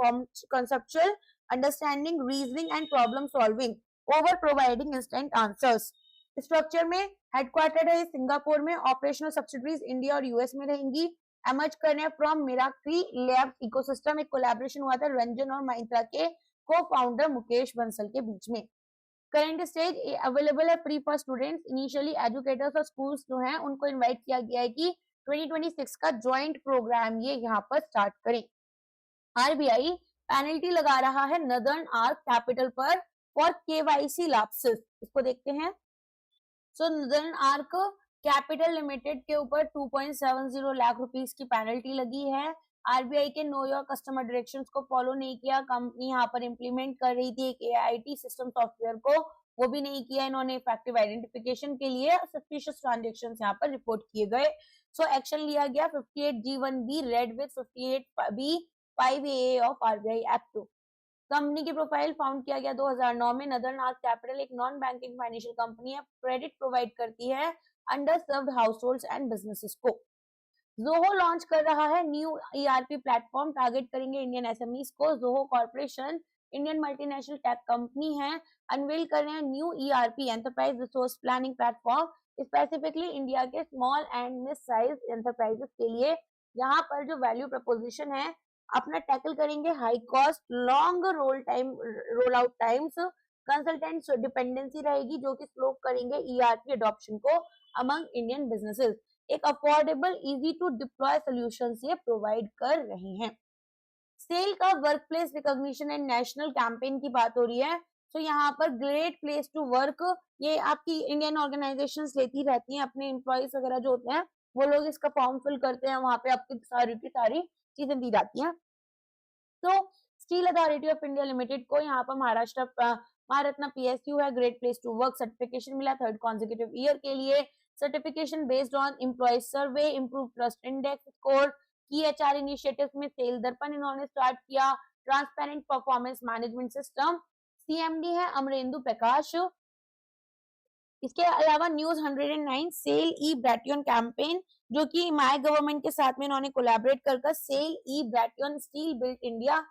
conceptual understanding, reasoning and problem solving over providing instant answers। Structure में हेडक्वार्टर है सिंगापुर में, ऑपरेशनल सब्सिडरीज इंडिया और यूएस में रहेंगी। एमर्ज करने फ्रॉम मिराक्री लैब्स इकोसिस्टम, एक कोलैबोरेशन हुआ था रंजन और महिंद्रा के को फाउंडर मुकेश बंसल के बीच में। करंट स्टेज अवेलेबल है free for students. Initially educators और स्कूल्स जो हैं उनको इनवाइट किया गया है कि 2026 का ज्वाइंट प्रोग्राम ये यहाँ पर स्टार्ट करें। आरबीआई पेनल्टी लगा रहा है नदर्न आर्क कैपिटल पर फॉर केवाईसी लैप्सेस, इसको देखते हैं। सो नदर्न आर्क कैपिटल लिमिटेड के ऊपर 2.70 लाख रुपीस की पेनल्टी लगी है। आरबीआई के नो योर कस्टमर डायरेक्शंस को फॉलो नहीं किया, कंपनी यहाँ पर इंप्लीमेंट कर रही थी एक एआईटी सिस्टम सॉफ्टवेयर को, वो भी नहीं किया इन्होंने। इफेक्टिव आइडेंटिफिकेशन के लिए सस्पिशियस ट्रांजैक्शंस यहाँ पर रिपोर्ट किए गए। सो एक्शन लिया गया 58G1B read with 58B 5AA of RBI act 2। Company की प्रोफाइल फाउंड किया गया 2009 में। नदर्न आर्क कैपिटल एक नॉन बैंकिंग फाइनेंशियल कंपनी है, क्रेडिट प्रोवाइड करती है under served households and businesses को। जोहो लॉन्च कर रहा है न्यू ईआरपी प्लेटफॉर्म, टारगेट करेंगे इंडियन एसएमईज को। Zoho corporation Indian multinational tech company है, अनवेल कर रहे हैं new ERP enterprise resource planning platform specifically India के small and mid size enterprises के लिए। यहाँ पर जो वैल्यू प्रपोजिशन है अपना टैकल करेंगे high cost long roll out times, consultant dependency रहेगी जो कि स्लो करेंगे ईआरपी अडॉप्शन को अमंग इंडियन बिजनेसेस। एक affordable easy to deploy solutions ये प्रोवाइड कर रहे हैं। सेल का workplace recognition and national campaign की बात हो रही है। तो यहाँ पर ग्रेट प्लेस टू वर्क ये आपकी इंडियन ऑर्गेनाइजेशंस लेती रहती हैं, अपने एम्प्लॉयज वगैरह जो होते हैं वो लोग इसका फॉर्म फिल करते हैं, वहां पे आपकी सारी की सारी चीजें दी जाती हैं। तो steel authority of India limited को यहाँ पर महाराष्ट्र महारत्ना पीएसयू है, great place to work certification मिला 3rd कॉन्सेक्यूटिव ईयर के लिए। Certification based on employees survey, improve trust index score की एचआर इनिशिएटिव्स में सेल दर्पण इन्होंने स्टार्ट किया। Transparent performance management system, CMD है अमरेंदु प्रकाश। इसके अलावा न्यूज 109 सेल ई ब्रैटियन कैंपेन जो कि माय गवर्नमेंट के साथ में इन्होंने कोलैबोरेट कर सेल ई ब्रैटियन steel built India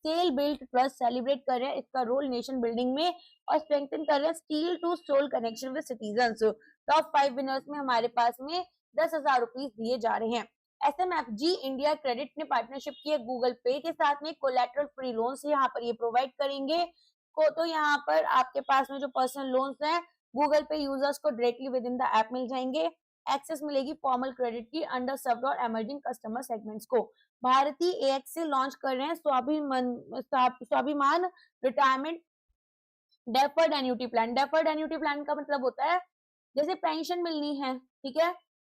SAIL built trust celebrate कर रहे हैं इसका रोल नेशन बिल्डिंग में और स्ट्रेंथन कर रहे हैं steel to soul connection with citizens. Top 5 winners में हमारे पास में 10,000 रुपीज दिए जा रहे हैं। एसएमएफजी इंडिया क्रेडिट ने पार्टनरशिप की है गूगल पे के साथ में, कोलैटरल फ्री लोन्स यहाँ पर ये प्रोवाइड करेंगे को। तो यहाँ पर आपके पास में जो पर्सनल लोन्स हैं गूगल पे यूजर्स को directly with in the app मिल जाएंगे। एक्सेस मिलेगी फॉर्मल क्रेडिट की अंडर सर्व्ड और एमर्जिंग कस्टमर सेगमेंट्स को। भारतीय एएक्स से लॉन्च कर रहे हैं Swabhiman retirement deferred annuity plan, deferred annuity plan का मतलब होता है जैसे पेंशन मिलनी है, ठीक है,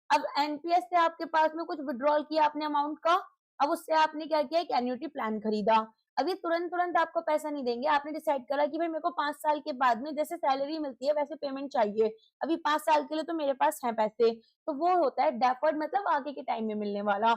अब एनपीएस से आपके पास में कुछ विड्रॉल किया आपने अमाउंट का, अब उससे आपने क्या किया, एक एन्युटी प्लान खरीदा। अब ये तुरंत तुरंत आपको पैसा नहीं देंगे, आपने डिसाइड करा कि भाई मेरे को 5 साल के बाद में जैसे सैलरी मिलती है वैसे पेमेंट चाहिए, अभी 5 साल के लिए तो मेरे पास है पैसे, तो वो होता है डेफर्ड, मतलब आगे के टाइम में मिलने वाला।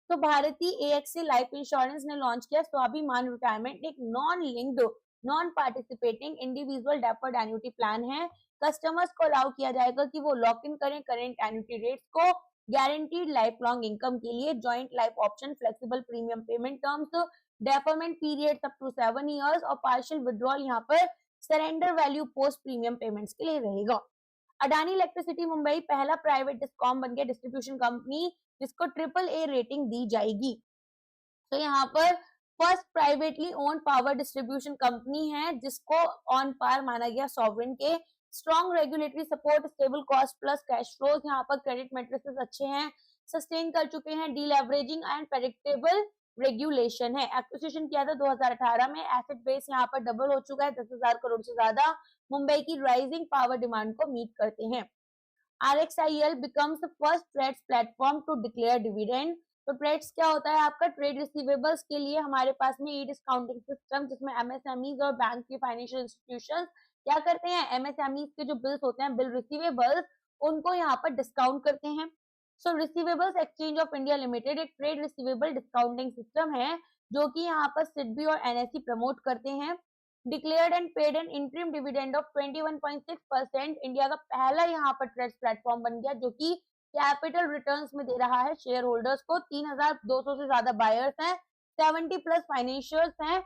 तो भारतीय एएक्सी लाइफ इंश्योरेंस ने लॉन्च किया स्वाभिमान रिटायरमेंट, एक non linked non participating individual deferred annuity plan है। कस्टमर्स को अलाउ किया जाएगा कि वो लॉक इन करें करेंट एन्युटी रेट्स को, गारंटीड लाइफ लॉन्ग इनकम के लिए, joint life option, flexible premium payment terms, deferment period up to 7 years और पार्शियल विड्रॉल यहाँ पर surrender value post premium payments के लिए रहेगा। अडानी इलेक्ट्रिसिटी मुंबई पहला प्राइवेट डिस्कॉम बन गया डिस्ट्रीब्यूशन कंपनी जिसको AAA रेटिंग दी जाएगी। तो यहाँ पर first privately owned power distribution company है जिसको ऑन पार माना गया सॉवरेन के। Strong regulatory support, stable cost plus cash flows, यहाँ पर क्रेडिट मैट्रिसेस अच्छे हैं, सस्टेन कर चुके हैं, डीलेवरेजिंग एंड प्रेडिक्टेबल रेगुलेशन है। एक्विजिशन किया था 2018 में, एसेट बेस यहाँ पर डबल हो चुका है, 10,000 करोड़ से ज्यादा, मुंबई की राइजिंग पावर डिमांड को मीट करते हैं। RXIL becomes the first TReDS platform to declare dividend. तो ट्रेड्स क्या होता है आपका, ट्रेड रिसीवेबल्स के लिए हमारे पास में ई डिस्काउंटिंग सिस्टम जिसमें एमएसएमईज और बैंक की फाइनेंशियल इंस्टीट्यूशंस क्या करते हैं, एमएसएमईज के जो बिल्स होते हैं, बिल रिसीवेबल्स, उनको यहाँ पर डिस्काउंट करते हैं। So receivables exchange of India limited एक ट्रेड रिसीवेबल डिस्काउंटिंग सिस्टम है जो कि यहाँ पर सिडबी और एनएसई प्रमोट करते हैं। Declared and paid N interim dividend of 21.6%, India का पहला यहाँ पर ट्रेड्स प्लेटफॉर्म बन गया जो कि कैपिटल रिटर्न्स में दे रहा है शेयर होल्डर्स को। 3,200 से ज्यादा बायर्स हैं, 70 प्लस फाइनेंशियर्स हैं,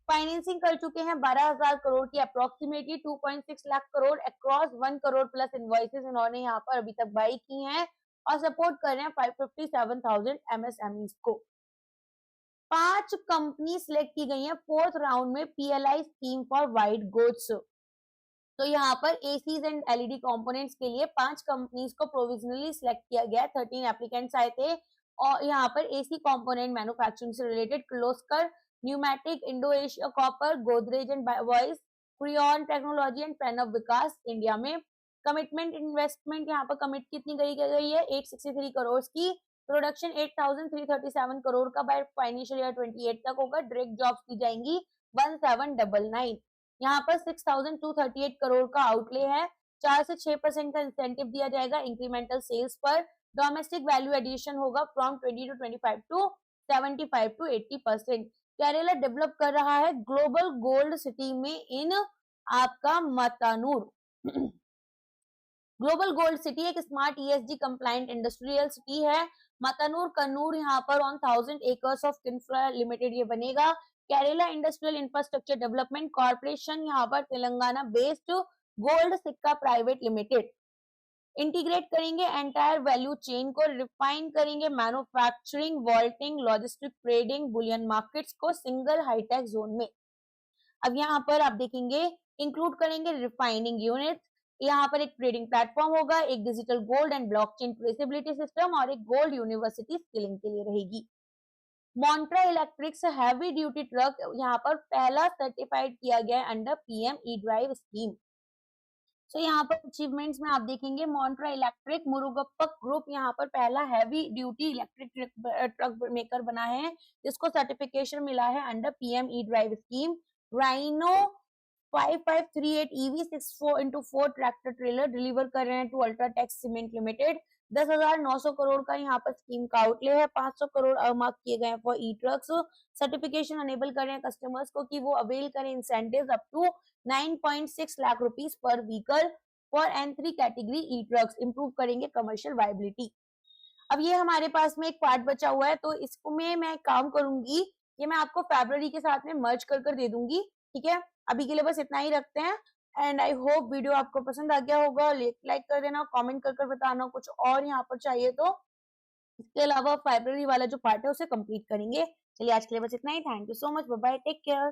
फाइनेंसिंग कर चुके हैं 12,000 करोड़ की, approximately 2.6 lakh crore across 1 crore plus invoices इन्होंने यहाँ पर अभी तक बाई की हैं और सपोर्ट कर रहे हैं 557,000 एमएसएमईज को। 5 कंपनी सिलेक्ट की गई है फोर्थ राउंड में PLI scheme for white goods. तो यहाँ पर एसीज एंड एलईडी कंपोनेंट्स के लिए 5 कंपनीज को प्रोविजनली सिलेक्ट किया गया, 13 एप्लीकेंट्स आए थे और यहाँ पर एसी कंपोनेंट मैन्युफैक्चरिंग से related Kirloskar, pneumatic, Indo Asia copper, Godrej and Boyce, Kryon technology and Pranav Vikas India में। कमिटमेंट इन्वेस्टमेंट यहाँ पर कमिट कितनी गई है 863 करोड़ की, प्रोडक्शन 8,337 करोड़ का बाय फाइनेंशियल ईयर 28 तक होगा, डायरेक्ट जॉब्स दी जाएंगी 1799, यहाँ पर 6,238 करोड़ का आउटले है, 4 से 6% का इंसेंटिव दिया जाएगा इंक्रीमेंटल सेल्स पर, डोमेस्टिक वैल्यू एडिशन होगा from 20 to 25 to 75 to 80%। Kerala develop कर रहा है ग्लोबल गोल्ड सिटी में इन आपका मतानूर। ग्लोबल गोल्ड सिटी एक smart ESG compliant industrial city है। मतानूर कन्नूर यहाँ पर ऑन 1000 एकर्स ऑफ किन्फ्रा लिमिटेड ये बनेगा। Kerala industrial infrastructure development corporation यहाँ पर तेलंगाना बेस्ड गोल्ड सिक्का प्राइवेट लिमिटेड इंटीग्रेट करेंगे एंटायर वैल्यू चेन को, रिफाइन करेंगे manufacturing, vaulting, logistic, trading, Boolean markets को सिंगल हाईटेक जोन में। अब यहाँ पर आप देखेंगे इंक्लूड करेंगे रिफाइनिंग यूनिट, यहाँ पर एक ट्रेडिंग प्लेटफॉर्म होगा, एक digital gold and blockchain traceability system और एक गोल्ड यूनिवर्सिटी स्किलिंग के लिए रहेगी। मोन्ट्रा इलेक्ट्रिक्स हैवी ड्यूटी ट्रक यहाँ पर पहला सर्टिफाइड किया गया है under PM E drive scheme. तो यहाँ पर अचीवमेंट्स में आप देखेंगे मोन्ट्रा इलेक्ट्रिक मुरुगप्पक ग्रुप यहाँ पर पहला heavy duty electric truck maker बना है जिसको सर्टिफिकेशन मिला है under PM E drive scheme. Rhino 5538 EV 6x4 tractor trailer deliver कर रहे हैं to UltraTech cement limited. 10,900 crore का यहाँ पर स्कीम का आउटले है, 500 करोड़ मार्क किए गए for e trucks. Certification enable कर रहे हैं कस्टमर्स को कि वो अवेल करें incentives up to 9.6 lakh rupees per vehicle for N3 category e trucks, improve करेंगे कमर्शियल वायबिलिटी। अब ये हमारे पास में एक पार्ट बचा हुआ है तो इसको मैं काम करूंगी, ये मैं आपको फरवरी के साथ में मर्ज कर दे दूंगी, ठीक है। अभी के लिए बस इतना ही रखते हैं एंड आई होप वीडियो आपको पसंद आ गया होगा। लाइक कर देना, कमेंट कर बताना कुछ और यहाँ पर चाहिए तो। इसके अलावा फरवरी वाला जो पार्ट है उसे कंप्लीट करेंगे। चलिए आज के लिए बस इतना ही, thank you so much, bye bye, take care.